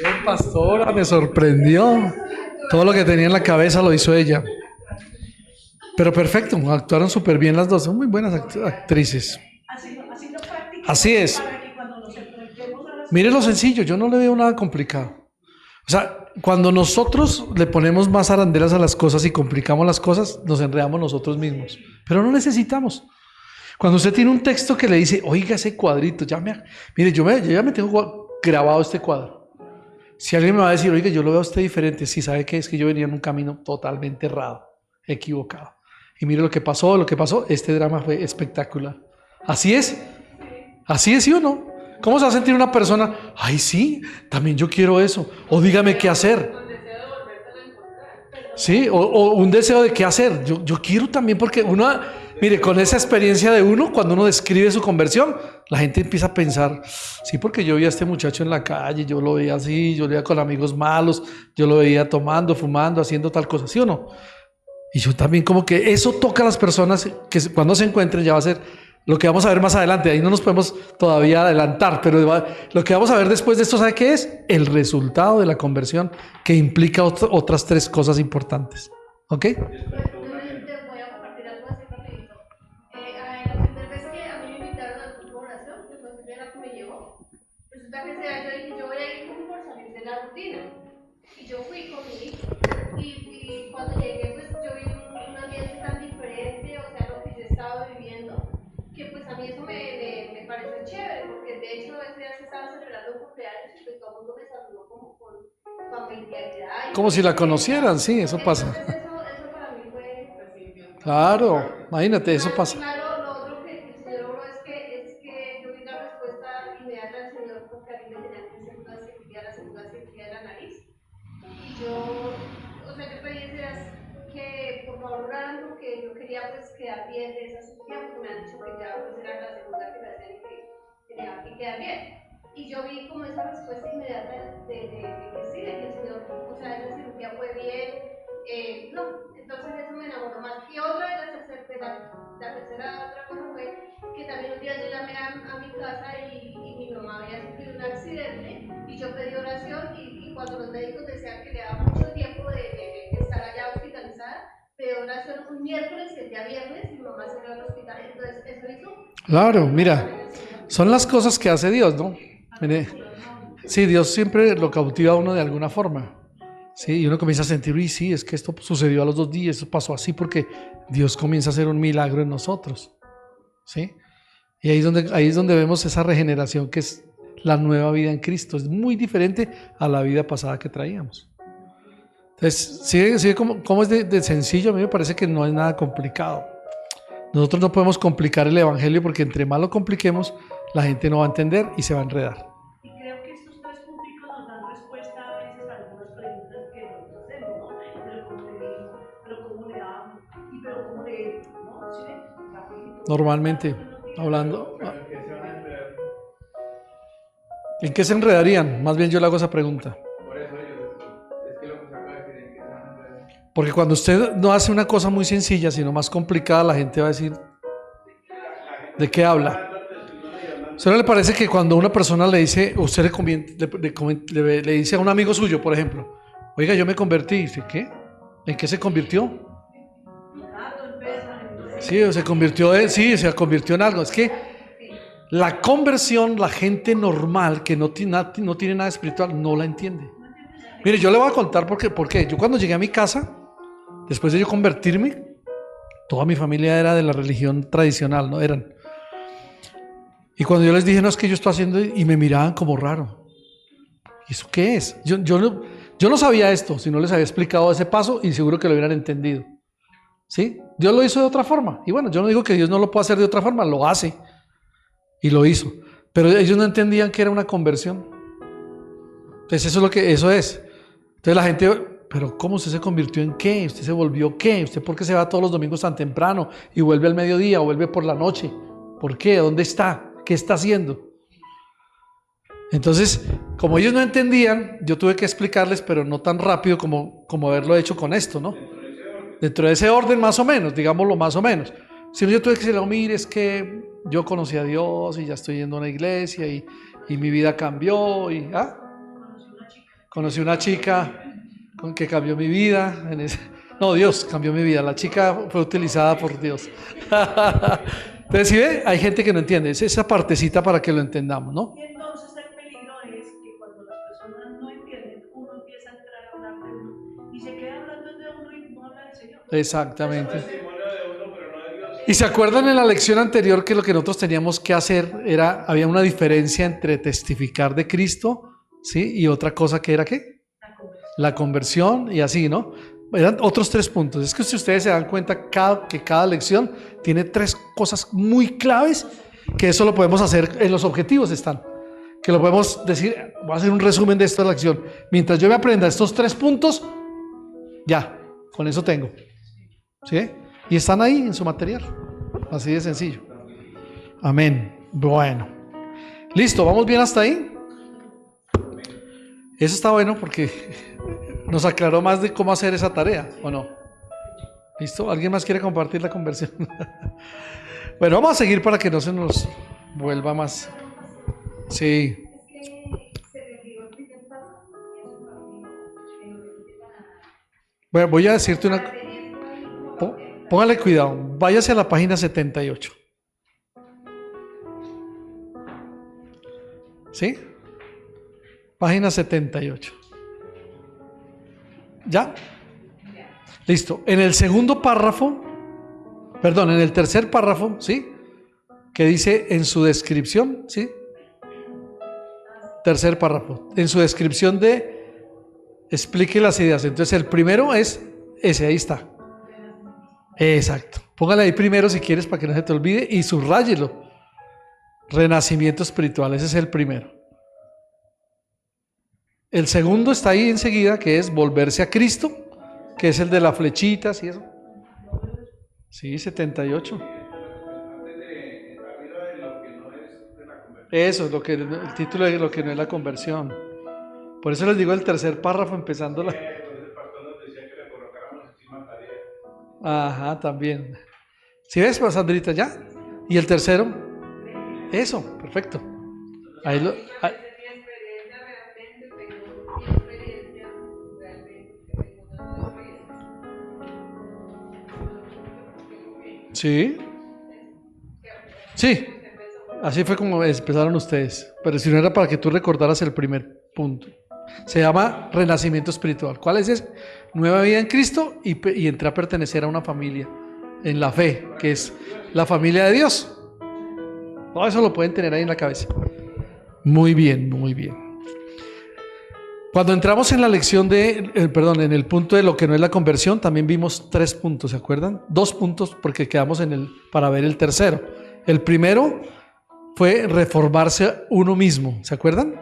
Bien, pastora, me sorprendió. Todo lo que tenía en la cabeza lo hizo ella. Pero perfecto, actuaron súper bien las dos, son muy buenas actrices. Así es. Mire lo sencillo, yo no le veo nada complicado. O sea, cuando nosotros le ponemos más arandelas a las cosas y complicamos las cosas, nos enredamos nosotros mismos. Pero no necesitamos. Cuando usted tiene un texto que le dice, oiga ese cuadrito, mire, yo ya me tengo grabado este cuadro. Si alguien me va a decir, oiga, yo lo veo a usted diferente, sí, ¿sabe qué? Es que yo venía en un camino totalmente errado, equivocado. Y mire lo que pasó, este drama fue espectacular. Así es, ¿sí o no? ¿Cómo se va a sentir una persona? Ay, sí, también yo quiero eso. O dígame qué hacer. Sí, o un deseo de qué hacer. Yo quiero también, porque uno, mire, con esa experiencia de uno, cuando uno describe su conversión, la gente empieza a pensar, sí, porque yo vi a este muchacho en la calle, yo lo veía así, yo lo veía con amigos malos, yo lo veía tomando, fumando, haciendo tal cosa, ¿sí o no? Y yo también, como que eso toca a las personas que cuando se encuentren ya va a ser lo que vamos a ver más adelante. Ahí no nos podemos todavía adelantar, pero lo que vamos a ver después de esto, ¿sabe qué es? El resultado de la conversión, que implica otras tres cosas importantes. ¿Ok? Te voy a compartir algo así rapidito. La primera vez que a mí me invitaron al grupo de oración, que fue la primera que me llevó, resulta que ese día yo dije, yo voy a ir como por salir de la rutina. Y yo fui con mi hijo. Y cuando llegué, pues yo vi un ambiente tan diferente, o sea, lo que yo estaba viviendo, que pues a mí eso me pareció chévere, porque de hecho ese día se estaba celebrando un cumpleaños y pues todo el mundo me saludó como con familiaridad. Como si la conocieran, sí, eso pasa. Entonces eso para mí fue... Claro, imagínate, eso pasa. Claro, lo otro que el Señor obró es que yo vi la respuesta inmediata del Señor, porque a mí me tenían que hacer la segunda cirugía de la nariz. Y yo, o sea, yo pedí ese día que por favor oraran, porque yo quería pues quedar bien de esa cirugía, porque me han dicho que ya pues era la segunda que me hacían y que tenía que quedar bien. Y yo vi como esa respuesta inmediata de que sí, de que el Señor, o sea, esa cirugía fue bien. No, entonces eso me enamoró más. Y otra de la tercera otra cosa fue que también un día yo llamé a mi casa y mi mamá había sufrido un accidente y yo pedí oración y y cuando los médicos decían que le daba mucho tiempo de estar allá hospitalizada, pidió oración un miércoles y el día viernes mi mamá se quedó al hospital. Entonces, eso hizo. Claro, mira, son las cosas que hace Dios, ¿no? Mire, sí, Dios siempre lo cautiva a uno de alguna forma. Sí, y uno comienza a sentir, y sí, es que esto sucedió a los 2 días, esto pasó así porque Dios comienza a hacer un milagro en nosotros. ¿Sí? Y ahí es donde vemos esa regeneración que es la nueva vida en Cristo. Es muy diferente a la vida pasada que traíamos. Entonces, ¿sí cómo es de sencillo? A mí me parece que no es nada complicado. Nosotros no podemos complicar el evangelio porque entre más lo compliquemos, la gente no va a entender y se va a enredar. Y creo que estos 3 punticos nos dan respuesta a veces a algunas preguntas que nosotros hacemos, ¿no? Pero cómo le digo, pero cómo le damos, y pero cómo le, ¿no? ¿Sí ven? Normalmente, hablando. ¿En qué se enredarían? Más bien yo le hago esa pregunta. Por eso es que lo que se acaba de decir, ¿en qué se van a enredar? Porque cuando usted no hace una cosa muy sencilla, sino más complicada, la gente va a decir, ¿de qué habla? ¿A no le parece que cuando una persona le dice, usted le dice a un amigo suyo, por ejemplo, oiga, yo me convertí, dice, ¿qué? ¿En qué se convirtió? Sí, se convirtió en algo. Es que la conversión, la gente normal que no tiene nada espiritual, no la entiende. Mire, yo le voy a contar por qué. Yo cuando llegué a mi casa, después de yo convertirme, toda mi familia era de la religión tradicional, ¿no? Y cuando yo les dije, no, es que yo estoy haciendo, y me miraban como raro. ¿Y eso qué es? Yo no sabía esto, si no les había explicado ese paso y seguro que lo hubieran entendido. ¿Sí? Dios lo hizo de otra forma. Y bueno, yo no digo que Dios no lo pueda hacer de otra forma, lo hace. Y lo hizo. Pero ellos no entendían que era una conversión. Entonces eso es. Entonces la gente, pero ¿cómo usted se convirtió en qué? ¿Usted se volvió qué? ¿Usted por qué se va todos los domingos tan temprano y vuelve al mediodía o vuelve por la noche? ¿Por qué? ¿Dónde está? ¿Qué está haciendo? Entonces, como ellos no entendían, yo tuve que explicarles, pero no tan rápido como haberlo hecho con esto, ¿no? Dentro de ese orden más o menos, digámoslo más o menos. Si no, yo tuve que decirle, mire, es que yo conocí a Dios y ya estoy yendo a una iglesia y mi vida cambió y conocí una chica con que cambió mi vida. No, Dios cambió mi vida. La chica fue utilizada por Dios. Entonces, ¿sí ve? Hay gente que no entiende. Es esa partecita para que lo entendamos, ¿no? Y entonces el peligro es que cuando las personas no entienden, uno empieza a entrar a hablar de uno y se queda hablando de uno y no habla del Señor. Exactamente. Y se acuerdan en la lección anterior que lo que nosotros teníamos que hacer había una diferencia entre testificar de Cristo, ¿sí? Y otra cosa que era ¿qué? La conversión y así, ¿no? Eran otros 3 puntos. Es que si ustedes se dan cuenta que cada lección tiene 3 cosas muy claves, que eso lo podemos hacer, en los objetivos están, que lo podemos decir, voy a hacer un resumen de esta lección. Mientras yo me aprenda estos 3 puntos, ya, con eso tengo. ¿Sí? Y están ahí en su material. Así de sencillo. Amén. Bueno. Listo, ¿vamos bien hasta ahí? Eso está bueno porque nos aclaró más de cómo hacer esa tarea, ¿o no? ¿Listo? ¿Alguien más quiere compartir la conversión? Bueno, vamos a seguir para que no se nos vuelva más. Sí. Bueno, voy a decirte una. Póngale cuidado. Váyase a la página 78. ¿Sí? Página 78. ¿Ya? Listo. En el segundo párrafo, en el tercer párrafo, ¿sí? Que dice en su descripción, ¿sí? Tercer párrafo. En su descripción explique las ideas. Entonces el primero es ese, ahí está. Exacto. Póngale ahí primero si quieres para que no se te olvide y subráyelo. Renacimiento espiritual, ese es el primero. El segundo está ahí enseguida, que es volverse a Cristo, que es el de las flechitas y eso. Sí, 78. Eso es el título de lo que no es la conversión. Por eso les digo el tercer párrafo empezando la. Ajá, también. ¿Sí ves, Sandrita, ya? ¿Y el tercero? Eso, perfecto. Ahí lo. Sí. Sí. Así fue como empezaron ustedes. Pero si no era para que tú recordaras el primer punto. Se llama renacimiento espiritual. ¿Cuál es ese? Nueva vida en Cristo y entré a pertenecer a una familia en la fe, que es la familia de Dios. Todo eso lo pueden tener ahí en la cabeza. Muy bien, muy bien. Cuando entramos en la lección en el punto de lo que no es la conversión, también vimos 3 puntos, ¿se acuerdan? 2 puntos porque quedamos para ver el tercero. El primero fue reformarse uno mismo, ¿se acuerdan?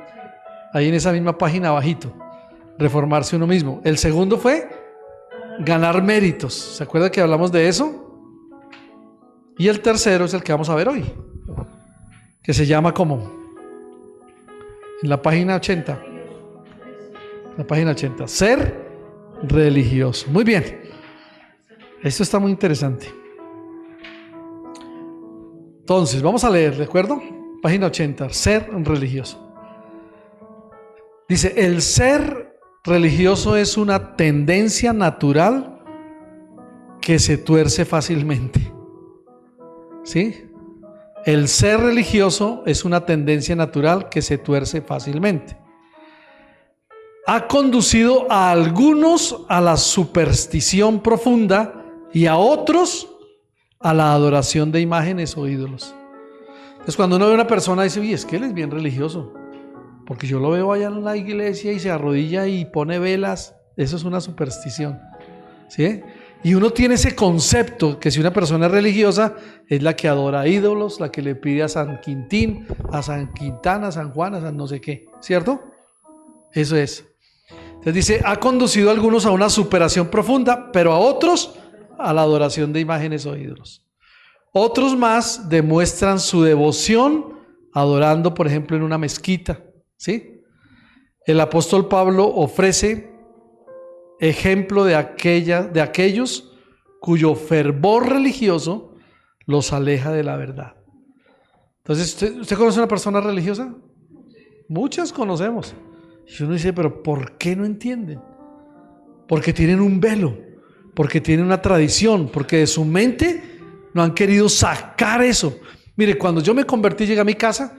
Ahí en esa misma página abajito, reformarse uno mismo. El segundo fue ganar méritos, ¿se acuerdan que hablamos de eso? Y el tercero es el que vamos a ver hoy, que se llama ¿cómo? En la página 80. La página 80. Ser religioso. Muy bien. Esto está muy interesante. Entonces, vamos a leer, ¿de acuerdo? Página 80. Ser religioso. Dice, el ser religioso es una tendencia natural que se tuerce fácilmente. ¿Sí? El ser religioso es una tendencia natural que se tuerce fácilmente. Ha conducido a algunos a la superstición profunda y a otros a la adoración de imágenes o ídolos. Entonces, cuando uno ve a una persona dice, oye, es que él es bien religioso, porque yo lo veo allá en la iglesia y se arrodilla y pone velas. Eso es una superstición, ¿sí? Y uno tiene ese concepto que si una persona es religiosa es la que adora ídolos, la que le pide a San Quintín, a San Quintana, a San Juan, a San no sé qué, ¿cierto? Eso es. Entonces dice, ha conducido a algunos a una superación profunda, pero a otros a la adoración de imágenes o ídolos. Otros más demuestran su devoción adorando, por ejemplo, en una mezquita, ¿sí? El apóstol Pablo ofrece ejemplo de aquellos cuyo fervor religioso los aleja de la verdad. Entonces, ¿usted conoce a una persona religiosa? Muchas conocemos. Y uno dice, pero ¿por qué no entienden? Porque tienen un velo, porque tienen una tradición, porque de su mente no han querido sacar eso. Mire, cuando yo me convertí, llegué a mi casa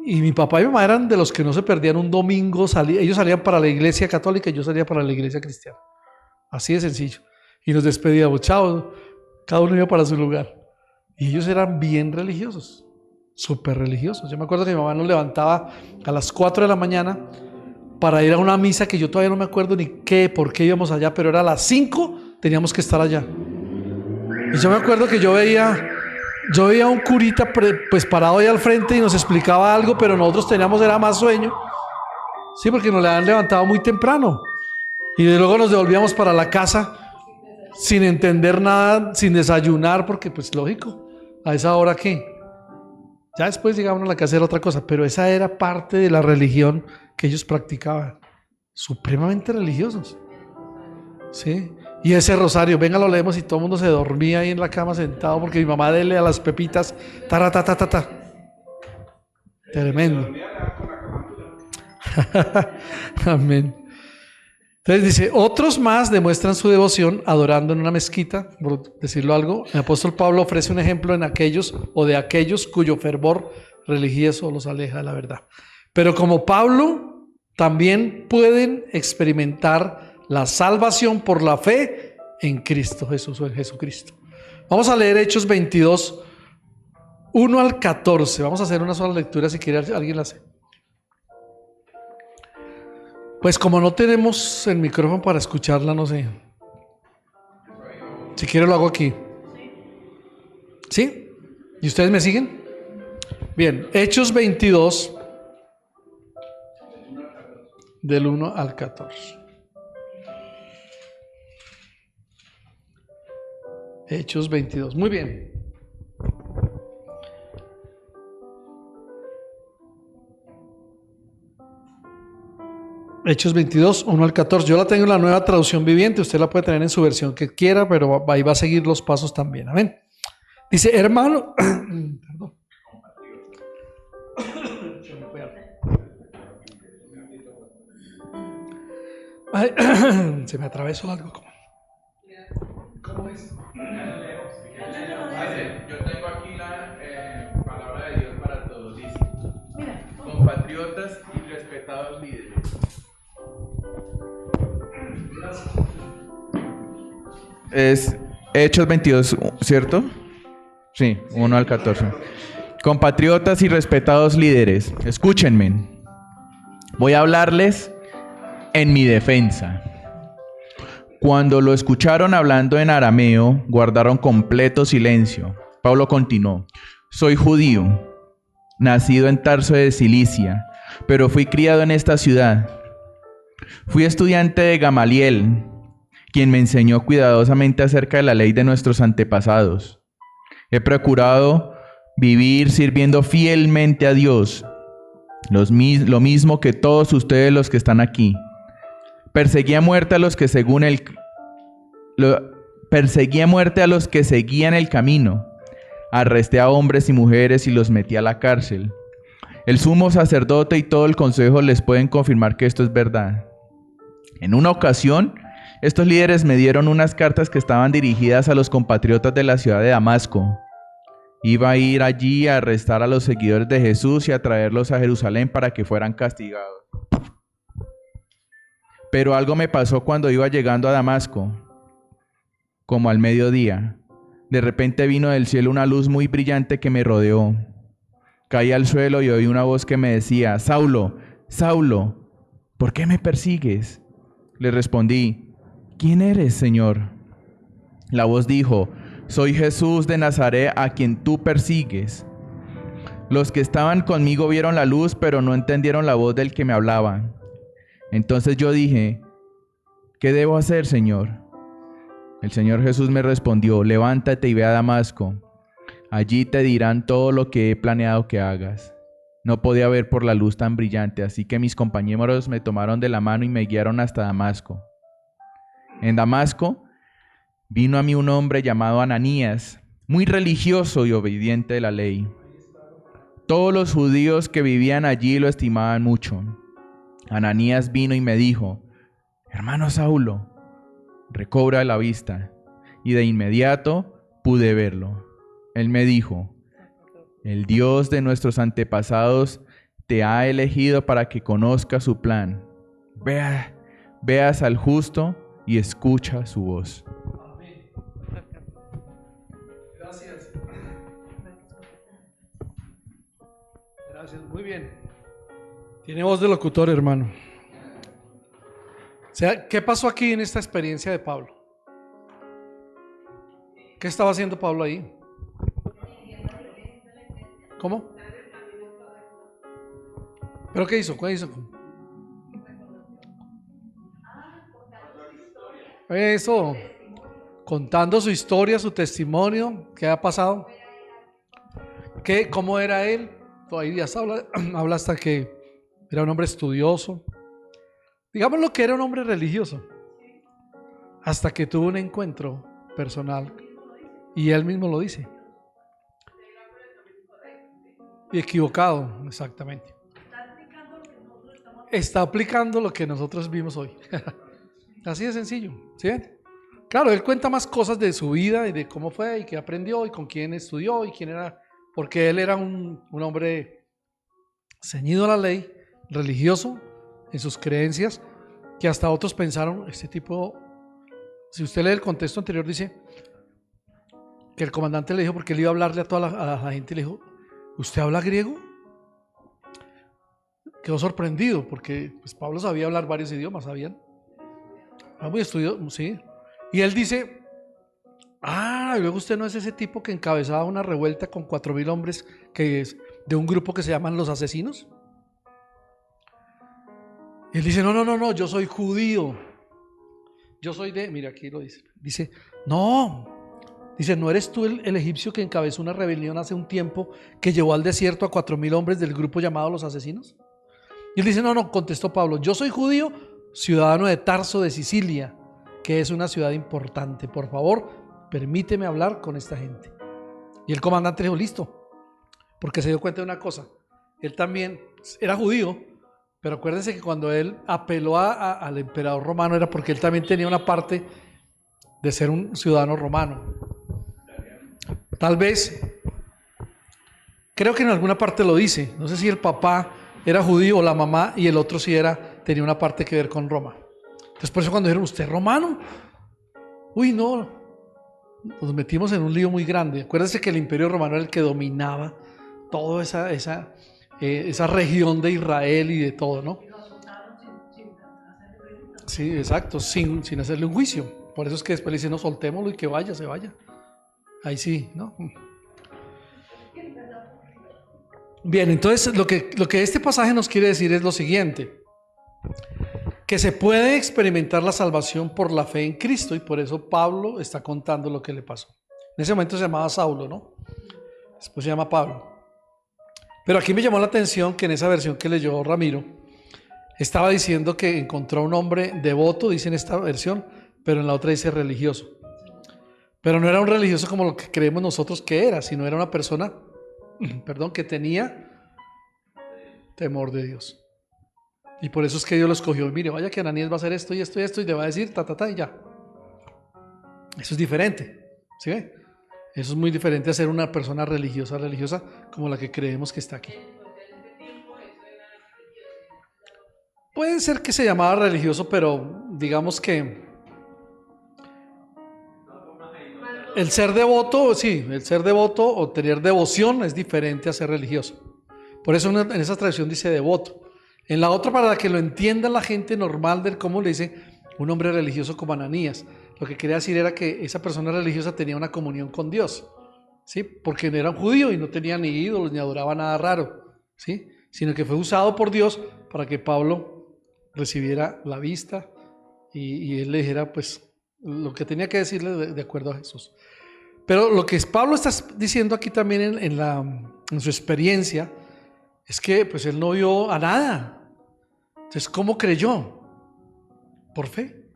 y mi papá y mi mamá eran de los que no se perdían un domingo. Ellos salían para la iglesia católica y yo salía para la iglesia cristiana. Así de sencillo. Y nos despedíamos, chao, cada uno iba para su lugar. Y ellos eran bien religiosos, súper religiosos. Yo me acuerdo que mi mamá nos levantaba a las 4 de la mañana para ir a una misa que yo todavía no me acuerdo ni por qué íbamos allá, pero era a las 5, teníamos que estar allá. Y yo me acuerdo que yo veía un curita pues parado ahí al frente y nos explicaba algo, pero nosotros era más sueño. Sí, porque nos le habían levantado muy temprano. Y luego nos devolvíamos para la casa sin entender nada, sin desayunar, porque pues lógico, a esa hora ¿qué? Ya después llegaban a la casa era otra cosa, pero esa era parte de la religión que ellos practicaban, supremamente religiosos, ¿sí? Y ese rosario, venga, lo leemos y todo el mundo se dormía ahí en la cama sentado porque mi mamá dele a las pepitas, ta. Tremendo. Amén. Entonces dice, otros más demuestran su devoción adorando en una mezquita, por decirlo algo. El apóstol Pablo ofrece un ejemplo de aquellos cuyo fervor religioso los aleja de la verdad. Pero como Pablo, también pueden experimentar la salvación por la fe en Cristo Jesús o en Jesucristo. Vamos a leer Hechos 22, 1 al 14. Vamos a hacer una sola lectura si quiere alguien la hace. Pues como no tenemos el micrófono para escucharla, no sé. Si quiere lo hago aquí. ¿Sí? ¿Y ustedes me siguen? Bien, Hechos 22, del 1 al 14. Hechos 22. Muy bien. Hechos 22, 1 al 14. Yo la tengo en la Nueva Traducción Viviente. Usted la puede tener en su versión que quiera, pero ahí va a seguir los pasos también. Amén. Dice, hermano. Perdón. Ay, se me atravesó algo. ¿Cómo es? Padre, yo tengo aquí la palabra de Dios para todos. Dice: compatriotas y respetados líderes. Es Hechos 22, ¿cierto? Sí, 1 al 14. Compatriotas y respetados líderes, escúchenme. Voy a hablarles en mi defensa. Cuando lo escucharon hablando en arameo, guardaron completo silencio. Pablo continuó: soy judío, nacido en Tarso de Cilicia, pero fui criado en esta ciudad. Fui estudiante de Gamaliel, quien me enseñó cuidadosamente acerca de la ley de nuestros antepasados. He procurado vivir sirviendo fielmente a Dios, lo mismo que todos ustedes los que están aquí. Perseguí a muerte a los que seguían el camino. Arresté a hombres y mujeres y los metí a la cárcel. El sumo sacerdote y todo el consejo les pueden confirmar que esto es verdad. En una ocasión, estos líderes me dieron unas cartas que estaban dirigidas a los compatriotas de la ciudad de Damasco. Iba a ir allí a arrestar a los seguidores de Jesús y a traerlos a Jerusalén para que fueran castigados. Pero algo me pasó cuando iba llegando a Damasco, como al mediodía. De repente vino del cielo una luz muy brillante que me rodeó. Caí al suelo y oí una voz que me decía: Saulo, Saulo, ¿por qué me persigues? Le respondí: ¿quién eres, Señor? La voz dijo: soy Jesús de Nazaret, a quien tú persigues. Los que estaban conmigo vieron la luz, pero no entendieron la voz del que me hablaba. Entonces yo dije: ¿qué debo hacer, Señor? El Señor Jesús me respondió: levántate y ve a Damasco. Allí te dirán todo lo que he planeado que hagas. No podía ver por la luz tan brillante, así que mis compañeros me tomaron de la mano y me guiaron hasta Damasco. En Damasco vino a mí un hombre llamado Ananías, muy religioso y obediente de la ley. Todos los judíos que vivían allí lo estimaban mucho. Ananías vino y me dijo: hermano Saulo, recobra la vista. Y de inmediato pude verlo. Él me dijo: el Dios de nuestros antepasados te ha elegido para que conozcas su plan. Veas al justo y escucha su voz. Amén. Gracias. Gracias, muy bien. Tiene voz de locutor, hermano. O sea, ¿qué pasó aquí en esta experiencia de Pablo? ¿Qué estaba haciendo Pablo ahí? ¿Cómo? ¿Pero qué hizo? ¿Qué hizo? Eso, contando su historia, su testimonio, ¿qué ha pasado? ¿Cómo era él? Todavía habla hasta que era un hombre estudioso. Digamos lo que era un hombre religioso. Hasta que tuvo un encuentro personal. Y él mismo lo dice. Y equivocado, exactamente. Está aplicando lo que nosotros vimos hoy. Así de sencillo, ¿sí? Claro, él cuenta más cosas de su vida y de cómo fue y qué aprendió y con quién estudió y quién era, porque él era un hombre ceñido a la ley, religioso en sus creencias, que hasta otros pensaron, este tipo, si usted lee el contexto anterior, dice que el comandante le dijo, porque él iba a hablarle a toda la gente, le dijo: ¿usted habla griego? Quedó sorprendido, porque pues, Pablo sabía hablar varios idiomas, ¿sabían? Muy estudiado, sí. Y él dice: luego usted no es ese tipo que encabezaba una revuelta con 4,000 hombres que es de un grupo que se llaman los asesinos. Y él dice: no, yo soy judío. Yo soy mira, aquí lo dice. Dice: no eres tú el egipcio que encabezó una rebelión hace un tiempo que llevó al desierto a 4,000 hombres del grupo llamado los asesinos. Y él dice: no, contestó Pablo, yo soy judío, ciudadano de Tarso de Sicilia, que es una ciudad importante. Por favor, permíteme hablar con esta gente. Y el comandante le dijo: listo, porque se dio cuenta de una cosa. Él también era judío, pero acuérdense que cuando él apeló al emperador romano era porque él también tenía una parte de ser un ciudadano romano. Tal vez, creo que en alguna parte lo dice, no sé si el papá era judío o la mamá y el otro sí tenía una parte que ver con Roma. Entonces por eso cuando dijeron, ¿usted es romano? Uy, no, nos metimos en un lío muy grande. Acuérdense que el Imperio Romano era el que dominaba toda esa región de Israel y de todo, ¿no? Sí, exacto, sin hacerle un juicio. Por eso es que después le dicen, no, soltémoslo y que vaya, se vaya. Ahí sí, ¿no? Bien, entonces lo que este pasaje nos quiere decir es lo siguiente: que se puede experimentar la salvación por la fe en Cristo, y por eso Pablo está contando lo que le pasó. En ese momento se llamaba Saulo, ¿no? Después se llama Pablo. Pero aquí me llamó la atención que en esa versión que leyó Ramiro, estaba diciendo que encontró a un hombre devoto, dice en esta versión, pero en la otra dice religioso. Pero no era un religioso como lo que creemos nosotros que era, sino era una persona, que tenía temor de Dios. Y por eso es que Dios lo escogió. Mire, vaya que Ananías va a hacer esto y esto y esto, y le va a decir y ya. Eso es diferente, ¿sí ve? Eso es muy diferente a ser una persona religiosa como la que creemos que está aquí. Puede ser que se llamaba religioso, pero digamos que el ser devoto, sí, el ser devoto o tener devoción es diferente a ser religioso. Por eso en esa tradición dice devoto. En la otra, para que lo entienda la gente normal del cómo le dice un hombre religioso como Ananías, lo que quería decir era que esa persona religiosa tenía una comunión con Dios, ¿sí? Porque no era un judío y no tenía ni ídolos ni adoraba nada raro, ¿sí? Sino que fue usado por Dios para que Pablo recibiera la vista y él le dijera pues lo que tenía que decirle de acuerdo a Jesús. Pero lo que Pablo está diciendo aquí también en su experiencia es que pues él no vio a nada. Entonces, ¿cómo creyó? Por fe.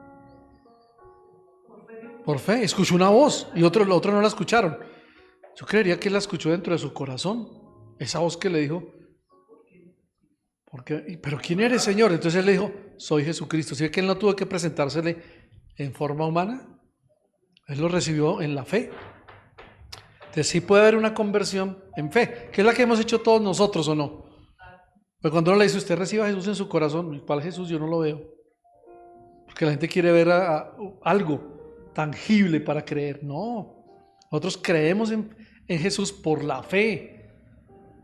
Por fe. Escuchó una voz y otro no la escucharon. Yo creería que él la escuchó dentro de su corazón. Esa voz que le dijo, ¿pero quién eres, Señor? Entonces él le dijo, soy Jesucristo. ¿Sí que él no tuvo que presentársele en forma humana? Él lo recibió en la fe. Entonces sí puede haber una conversión en fe, que es la que hemos hecho todos nosotros, ¿o no? Pero cuando uno le dice, usted reciba a Jesús en su corazón, ¿cuál Jesús? Yo no lo veo. Porque la gente quiere ver algo tangible para creer. No, nosotros creemos en Jesús por la fe.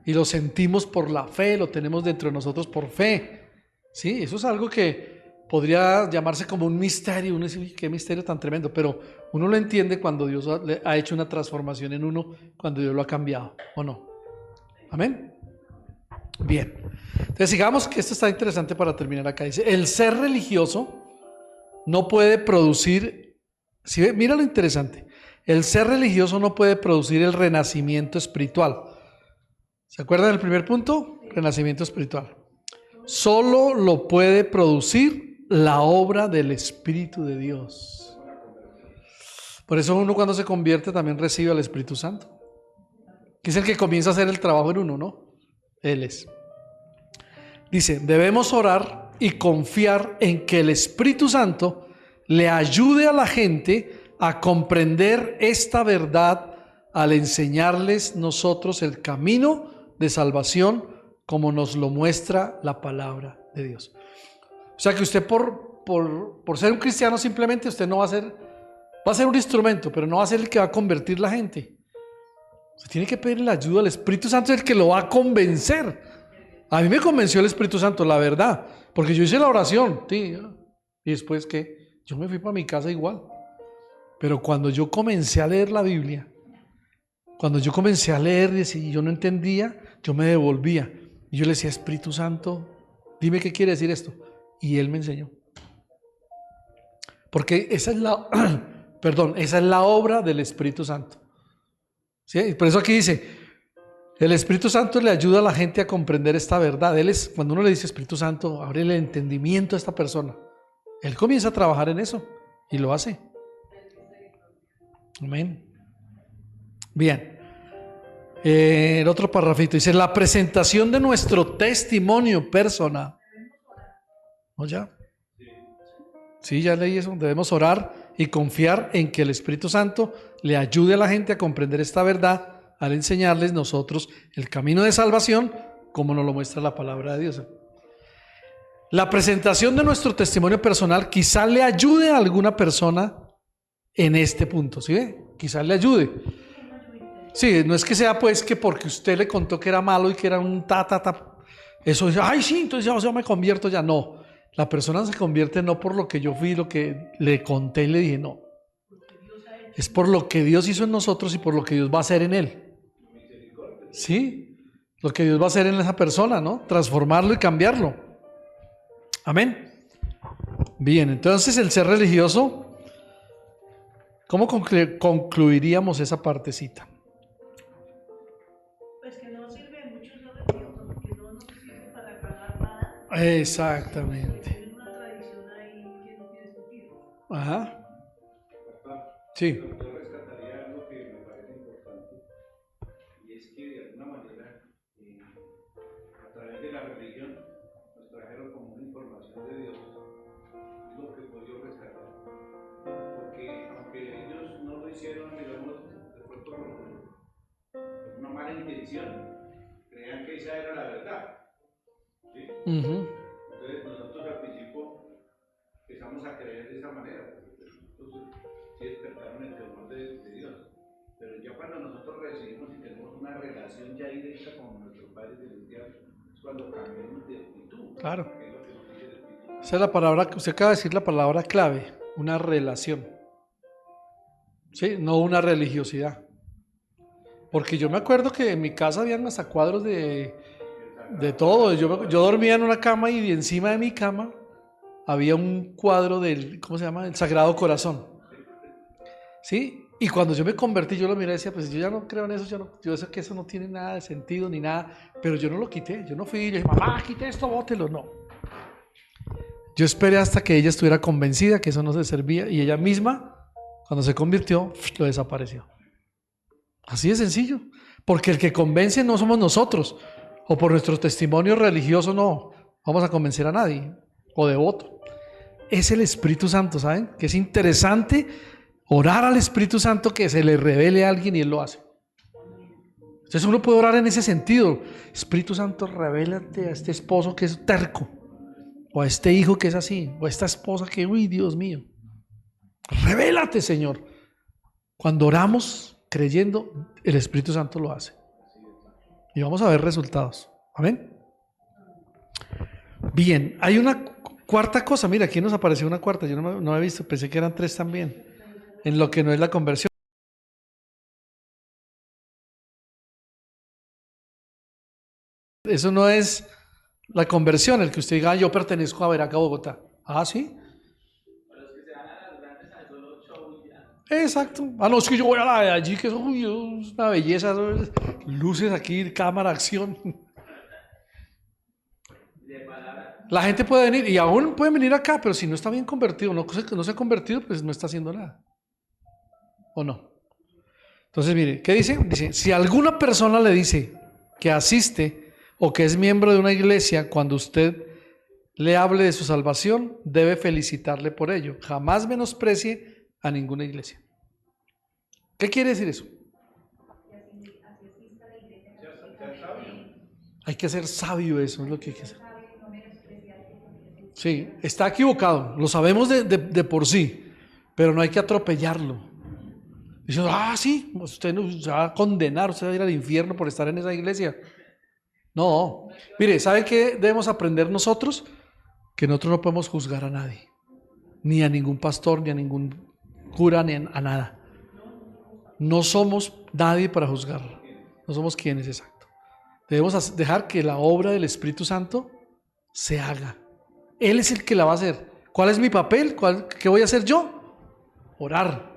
Y lo sentimos por la fe, lo tenemos dentro de nosotros por fe. Sí, eso es algo que podría llamarse como un misterio. Uno dice, uy, qué misterio tan tremendo. Pero uno lo entiende cuando Dios ha hecho una transformación en uno, cuando Dios lo ha cambiado, ¿o no? Amén. Bien. Entonces sigamos, que esto está interesante para terminar acá. Dice, el ser religioso no puede producir, ¿sí? Mira lo interesante. El ser religioso no puede producir el renacimiento espiritual. ¿Se acuerdan del primer punto? Renacimiento espiritual. Solo lo puede producir la obra del Espíritu de Dios. Por eso uno cuando se convierte también recibe al Espíritu Santo, que es el que comienza a hacer el trabajo en uno, ¿no? Él es. Dice, debemos orar y confiar en que el Espíritu Santo le ayude a la gente a comprender esta verdad al enseñarles nosotros el camino de salvación como nos lo muestra la palabra de Dios. O sea que usted por ser un cristiano simplemente usted no va a ser un instrumento, pero no va a ser el que va a convertir la gente. Usted tiene que pedirle la ayuda al Espíritu Santo, el que lo va a convencer. A mí me convenció el Espíritu Santo, la verdad, porque yo hice la oración, sí, y después que yo me fui para mi casa igual. Pero cuando yo comencé a leer la Biblia, cuando yo comencé a leer y yo no entendía, yo me devolvía. Y yo le decía, Espíritu Santo, dime qué quiere decir esto. Y Él me enseñó. Porque esa es la obra del Espíritu Santo. ¿Sí? Por eso aquí dice, el Espíritu Santo le ayuda a la gente a comprender esta verdad. Cuando uno le dice Espíritu Santo, abre el entendimiento a esta persona. Él comienza a trabajar en eso y lo hace. Amén. Bien. El otro parrafito dice, la presentación de nuestro testimonio personal. ¿No ya? Sí, ya leí eso. Debemos orar y confiar en que el Espíritu Santo le ayude a la gente a comprender esta verdad al enseñarles nosotros el camino de salvación como nos lo muestra la palabra de Dios. La presentación de nuestro testimonio personal quizá le ayude a alguna persona en este punto, ¿sí ve? Quizá le ayude. Sí, no es que sea pues que porque usted le contó que era malo y que era un eso dice, ay sí, entonces yo me convierto ya. No, la persona se convierte no por lo que yo fui, lo que le conté y le dije, no. Es por lo que Dios hizo en nosotros y por lo que Dios va a hacer en él. Sí, lo que Dios va a hacer en esa persona, ¿no? Transformarlo y cambiarlo. Amén. Bien, entonces el ser religioso, ¿cómo concluiríamos esa partecita? Pues que no sirve de mucho ser religioso, porque no nos sirve para pagar nada. Exactamente. Es una tradición ahí que no tiene sentido. Ajá. Sí. Yo rescataría algo que me parece importante, y es que de alguna manera, a través de la religión, nos trajeron como una información de Dios, es lo que he podido rescatar. Porque aunque ellos no lo hicieron, digamos, de pronto con una mala intención, creían que esa era la verdad. ¿Sí? Entonces nosotros al principio empezamos a creer de esa manera. Sí despertaron el temor de Dios, pero ya cuando nosotros recibimos y tenemos una relación ya directa con nuestro Padre Celestial, es cuando cambiamos de actitud. Claro. Es lo que nos dice el Espíritu. Esa es la palabra, usted acaba de decir la palabra clave, una relación. Sí, no una religiosidad. Porque yo me acuerdo que en mi casa habían hasta cuadros de todo. Yo dormía en una cama y encima de mi cama había un cuadro del, ¿cómo se llama? El Sagrado Corazón. ¿Sí? Y cuando yo me convertí, yo lo miré y decía, pues yo ya no creo en eso, yo sé que eso no tiene nada de sentido ni nada, pero yo no lo quité, yo no fui y le dije, mamá, quite esto, bótelo, no. Yo esperé hasta que ella estuviera convencida que eso no se servía y ella misma, cuando se convirtió, lo desapareció. Así de sencillo, porque el que convence no somos nosotros, o por nuestro testimonio religioso no vamos a convencer a nadie, o devoto. Es el Espíritu Santo, ¿saben? Que es interesante orar al Espíritu Santo que se le revele a alguien y Él lo hace. Entonces uno puede orar en ese sentido. Espíritu Santo, revélate a este esposo que es terco, o a este hijo que es así, o a esta esposa que, uy, Dios mío. Revélate, Señor. Cuando oramos creyendo, el Espíritu Santo lo hace. Y vamos a ver resultados. Amén. Bien, hay una cuarta cosa. Mira, aquí nos apareció una cuarta. Yo no he visto, pensé que eran tres también. En lo que no es la conversión. Eso no es la conversión, el que usted diga, yo pertenezco a Veraca, Bogotá. Ah, ¿sí? Exacto. Ah, no, es que yo voy a la de allí, que eso, es una belleza, eso es luces aquí, cámara, acción. La gente puede venir, y aún puede venir acá, pero si no está bien convertido, no se ha convertido, pues no está haciendo nada. ¿O no? Entonces, mire, ¿qué dice? Dice, si alguna persona le dice que asiste o que es miembro de una iglesia, cuando usted le hable de su salvación, debe felicitarle por ello. Jamás menosprecie a ninguna iglesia. ¿Qué quiere decir eso? Hay que ser sabio, eso es lo que hay que hacer. Sí, está equivocado, lo sabemos de por sí, pero no hay que atropellarlo. Diciendo, sí, usted nos va a condenar, usted va a ir al infierno por estar en esa iglesia. No, mire, ¿sabe qué debemos aprender nosotros? Que nosotros no podemos juzgar a nadie, ni a ningún pastor, ni a ningún cura, ni a nada. No somos nadie para juzgarlo, no somos quienes, exacto. Debemos dejar que la obra del Espíritu Santo se haga. Él es el que la va a hacer. ¿Cuál es mi papel? ¿Qué voy a hacer yo? Orar.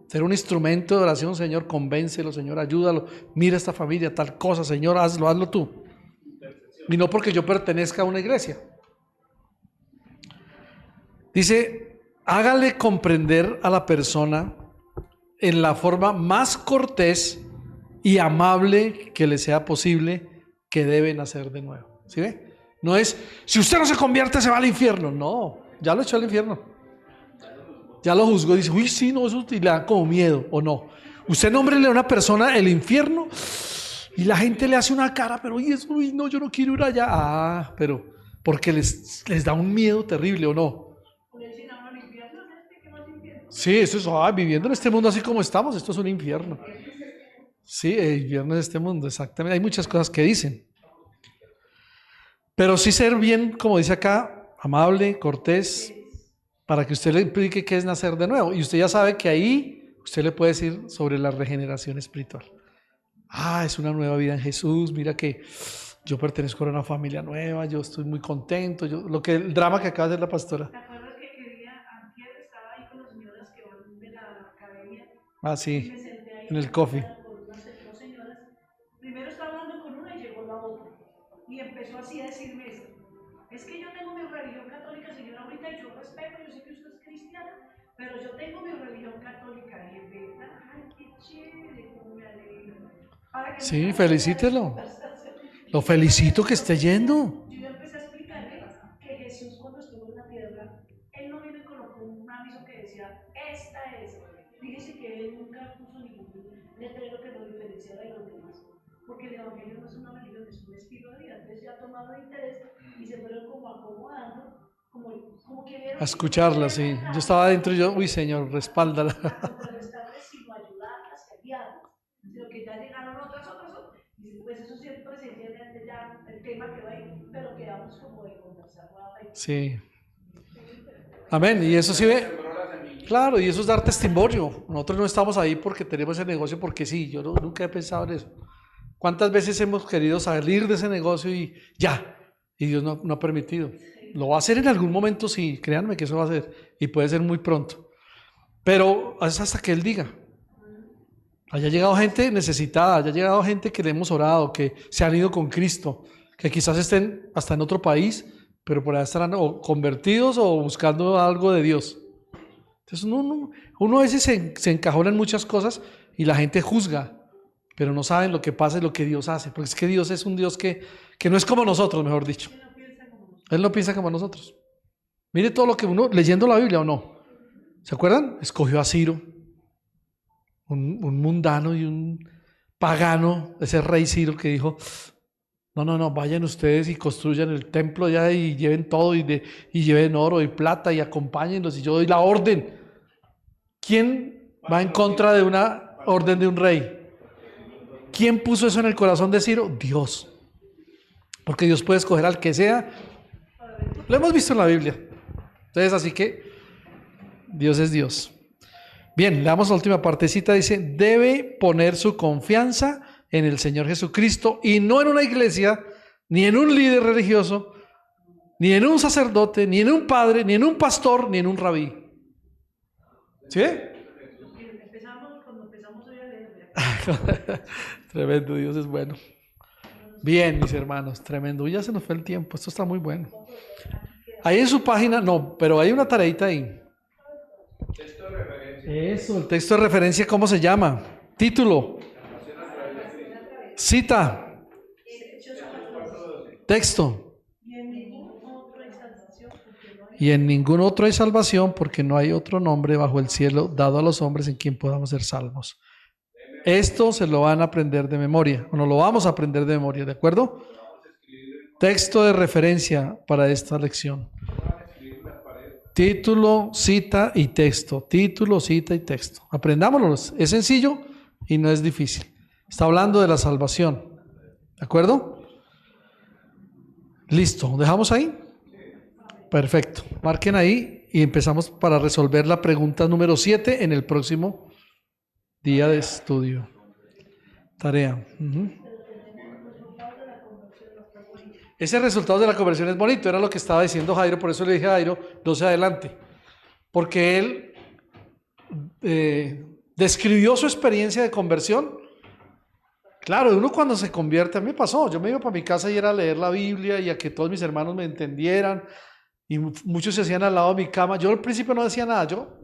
Ser un instrumento de oración, Señor, convéncelo, Señor, ayúdalo. Mira esta familia, tal cosa, Señor, hazlo tú. Y no porque yo pertenezca a una iglesia. Dice, hágale comprender a la persona en la forma más cortés y amable que le sea posible que debe nacer de nuevo. ¿Sí ve? No es, si usted no se convierte se va al infierno. No, ya lo echó al infierno. ya lo juzgó, dice, uy, sí, no, eso y le da como miedo, ¿o no? Usted nómbrele a una persona el infierno y la gente le hace una cara, pero uy, eso, uy, no, yo no quiero ir allá. Ah, pero porque les da un miedo terrible, ¿o no? Sí, eso es, viviendo en este mundo así como estamos, esto es un infierno. Sí, el infierno es este mundo, exactamente. Hay muchas cosas que dicen. Pero sí ser bien, como dice acá, amable, cortés, para que usted le explique qué es nacer de nuevo. Y usted ya sabe que ahí usted le puede decir sobre la regeneración espiritual. Es una nueva vida en Jesús, mira que yo pertenezco a una familia nueva, yo estoy muy contento, el drama que acaba de hacer la pastora. ¿Te acuerdas que antier estaba ahí con las señoras que van de la academia? Sí, Me senté ahí en el coffee. con unas dos señoras. Primero estaba hablando con una y llegó la otra. Y empezó así a decirme esto. Es que yo tengo mi religión católica, señora, ahorita, y yo respeto, yo sé que usted es cristiana, pero yo tengo mi religión católica. Y en verdad, ay, qué chévere, cómo me alegro. Sí, felicítelo. Lo felicito que esté yendo. Yo empecé a explicarle que Jesús, cuando estuvo en la tierra, él no vino y colocó un aviso que decía, esta es. Fíjese que él nunca puso ningún letrero que lo diferenciara de los demás, porque el evangelio no es una religión, es un estilo de vida. Entonces ya ha tomado interés y se fueron como acomodando, como que vieron. A escucharla, sí. Yo estaba adentro y yo, uy, Señor, respáldala. Sino ayudarlas, guiarlas. Sino que ya llegaron otras, y pues eso siempre se entiende ya el tema que va ahí, pero quedamos como de conversar. Sí. Amén. Y eso sí ve. Claro, y eso es dar testimonio. Nosotros no estamos ahí porque tenemos ese negocio, porque sí, yo nunca he pensado en eso. ¿Cuántas veces hemos querido salir de ese negocio y ya? Y Dios no ha permitido. Lo va a hacer en algún momento, sí, créanme que eso va a ser, y puede ser muy pronto. Pero es hasta que Él diga. Haya llegado gente necesitada, haya llegado gente que le hemos orado, que se han ido con Cristo, que quizás estén hasta en otro país, pero por allá estarán o convertidos o buscando algo de Dios. Entonces uno a veces se encajona en muchas cosas y la gente juzga, pero no saben lo que pasa y lo que Dios hace, porque es que Dios es un Dios que no es como nosotros, mejor dicho. Él no piensa como nosotros. Mire todo lo que uno, leyendo la Biblia o no, ¿se acuerdan? Escogió a Ciro, un mundano y un pagano, ese rey Ciro que dijo, no, vayan ustedes y construyan el templo ya y lleven todo y lleven oro y plata y acompáñenlos y yo doy la orden. ¿Quién va en contra de una orden de un rey? ¿Quién puso eso en el corazón de Ciro? Dios. Porque Dios puede escoger al que sea. Lo hemos visto en la Biblia. Entonces, así que Dios es Dios. Bien, leamos la última partecita. Dice, debe poner su confianza en el Señor Jesucristo y no en una iglesia, ni en un líder religioso, ni en un sacerdote, ni en un padre, ni en un pastor, ni en un rabí. ¿Sí? Cuando empezamos hoy a leer. Tremendo, Dios es bueno. Bien, mis hermanos, tremendo. Ya se nos fue el tiempo, esto está muy bueno. Ahí en su página, no, pero hay una tareita ahí. Eso, el texto de referencia, ¿cómo se llama? Título. Cita. Texto. Y en ningún otro hay salvación porque no hay otro nombre bajo el cielo dado a los hombres en quien podamos ser salvos. Esto se lo van a aprender de memoria, o no lo vamos a aprender de memoria, ¿de acuerdo? Texto de referencia para esta lección. Título, cita y texto. Título, cita y texto. Aprendámoslo. Es sencillo y no es difícil. Está hablando de la salvación. ¿De acuerdo? Listo. ¿Dejamos ahí? Perfecto. Marquen ahí y empezamos para resolver la pregunta número 7 en el próximo día de estudio. Tarea. Ese resultado de la conversión es bonito, era lo que estaba diciendo Jairo, por eso le dije a Jairo, no se adelante, porque él describió su experiencia de conversión. Claro, uno cuando se convierte, a mí me pasó, yo me iba para mi casa y era a leer la Biblia y a que todos mis hermanos me entendieran, y muchos se hacían al lado de mi cama. Yo al principio no decía nada, yo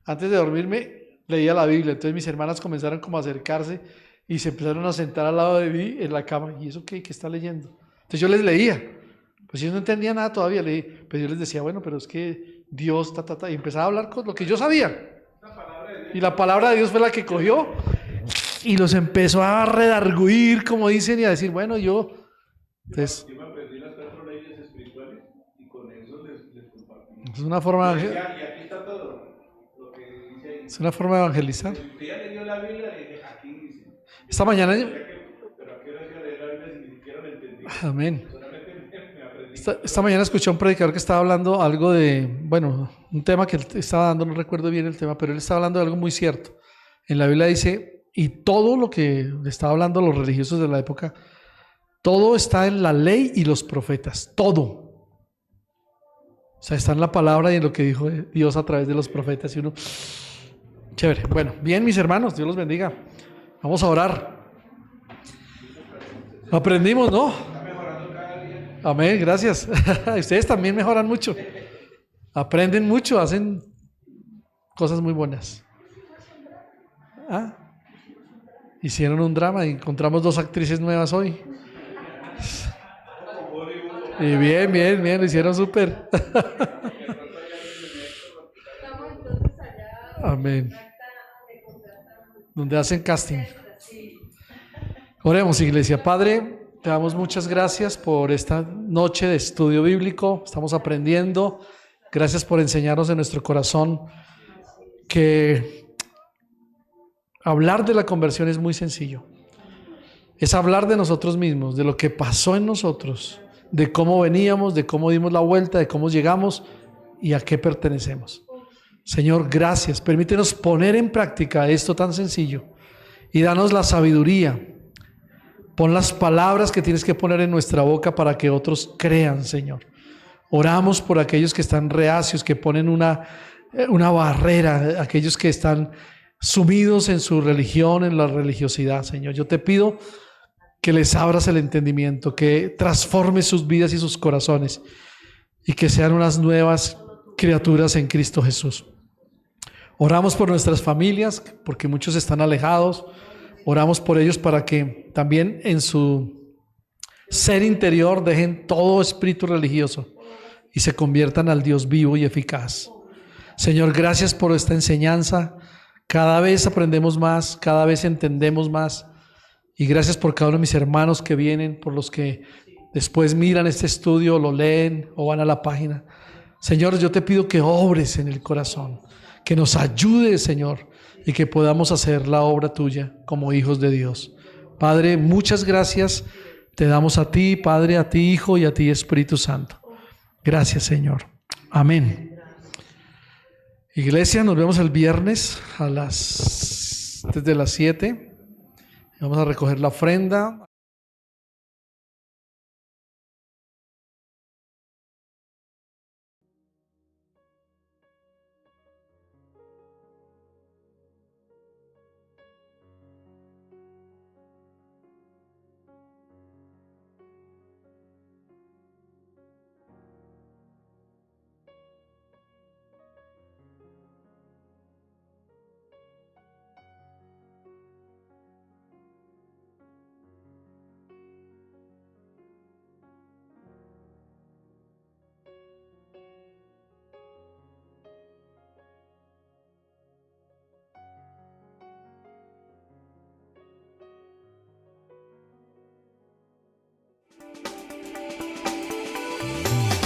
antes de dormirme leía la Biblia, entonces mis hermanas comenzaron como a acercarse y se empezaron a sentar al lado de mí en la cama. ¿Y eso qué está leyendo? Entonces yo les leía, pues yo no entendía nada todavía, pero yo les decía, bueno, pero es que Dios, y empezaba a hablar con lo que yo sabía. Y la palabra de Dios fue la que cogió y los empezó a redarguir, como dicen, y a decir, bueno, yo... Entonces, Yo me aprendí las 4 leyes espirituales y con eso les compartí. es una forma Y aquí está todo lo que dice ahí. es una forma de evangelizar. Si usted ya leyó la Biblia, le dije, aquí dice. Esta mañana... Pero a qué hora iba a leer la Biblia si ni siquiera lo entendí. Amén. Solamente me aprendí. Esta mañana escuché a un predicador que estaba hablando algo de, bueno, un tema que él estaba dando, no recuerdo bien el tema, pero él estaba hablando de algo muy cierto. En la Biblia dice, y todo lo que le estaba hablando a los religiosos de la época, todo está en la ley y los profetas, todo. O sea, está en la palabra y en lo que dijo Dios a través de los profetas. Y uno, chévere. Bueno, bien, mis hermanos, Dios los bendiga. Vamos a orar. Aprendimos, ¿no? Amén, gracias. Ustedes también mejoran mucho. Aprenden mucho, hacen cosas muy buenas. ¿Ah? Hicieron un drama y encontramos 2 actrices nuevas hoy. Y bien, lo hicieron súper. Estamos entonces allá. Amén. Donde hacen casting. Oremos, iglesia. Padre, te damos muchas gracias por esta noche de estudio bíblico. Estamos aprendiendo. Gracias por enseñarnos en nuestro corazón que hablar de la conversión es muy sencillo. Es hablar de nosotros mismos, de lo que pasó en nosotros, de cómo veníamos, de cómo dimos la vuelta, de cómo llegamos y a qué pertenecemos. Señor, gracias. Permítenos poner en práctica esto tan sencillo y danos la sabiduría. Pon las palabras que tienes que poner en nuestra boca para que otros crean, Señor. Oramos por aquellos que están reacios, que ponen una barrera, aquellos que están sumidos en su religión, en la religiosidad, Señor. Yo te pido que les abras el entendimiento, que transformes sus vidas y sus corazones y que sean unas nuevas criaturas en Cristo Jesús. Oramos por nuestras familias, porque muchos están alejados. Oramos por ellos para que también en su ser interior dejen todo espíritu religioso y se conviertan al Dios vivo y eficaz. Señor, gracias por esta enseñanza. Cada vez aprendemos más, cada vez entendemos más. Y gracias por cada uno de mis hermanos que vienen, por los que después miran este estudio, lo leen o van a la página. Señor, yo te pido que obres en el corazón, que nos ayudes, Señor, y que podamos hacer la obra tuya como hijos de Dios. Padre, muchas gracias te damos a ti, Padre, a ti, Hijo, y a ti, Espíritu Santo. Gracias, Señor. Amén. Iglesia, nos vemos el viernes desde las 7. Vamos a recoger la ofrenda.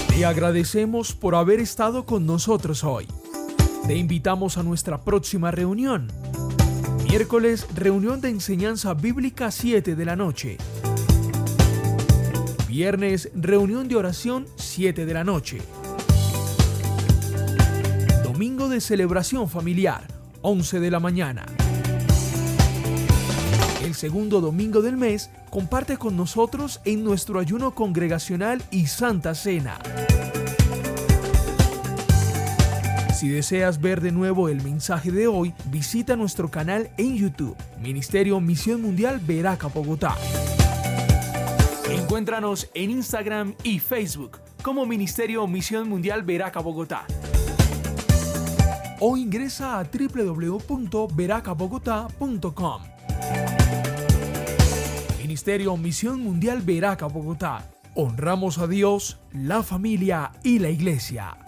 Te agradecemos por haber estado con nosotros hoy. Te invitamos a nuestra próxima reunión. Miércoles, reunión de enseñanza bíblica 7 de la noche. Viernes, reunión de oración 7 de la noche. Domingo de celebración familiar, 11 de la mañana. El segundo domingo del mes, comparte con nosotros en nuestro ayuno congregacional y Santa Cena. Si deseas ver de nuevo el mensaje de hoy, visita nuestro canal en YouTube, Ministerio Misión Mundial Veraca Bogotá. Encuéntranos en Instagram y Facebook como Ministerio Misión Mundial Veraca Bogotá. O ingresa a www.veracabogotá.com. Ministerio Misión Mundial Veraca Bogotá. Honramos a Dios, la familia y la iglesia.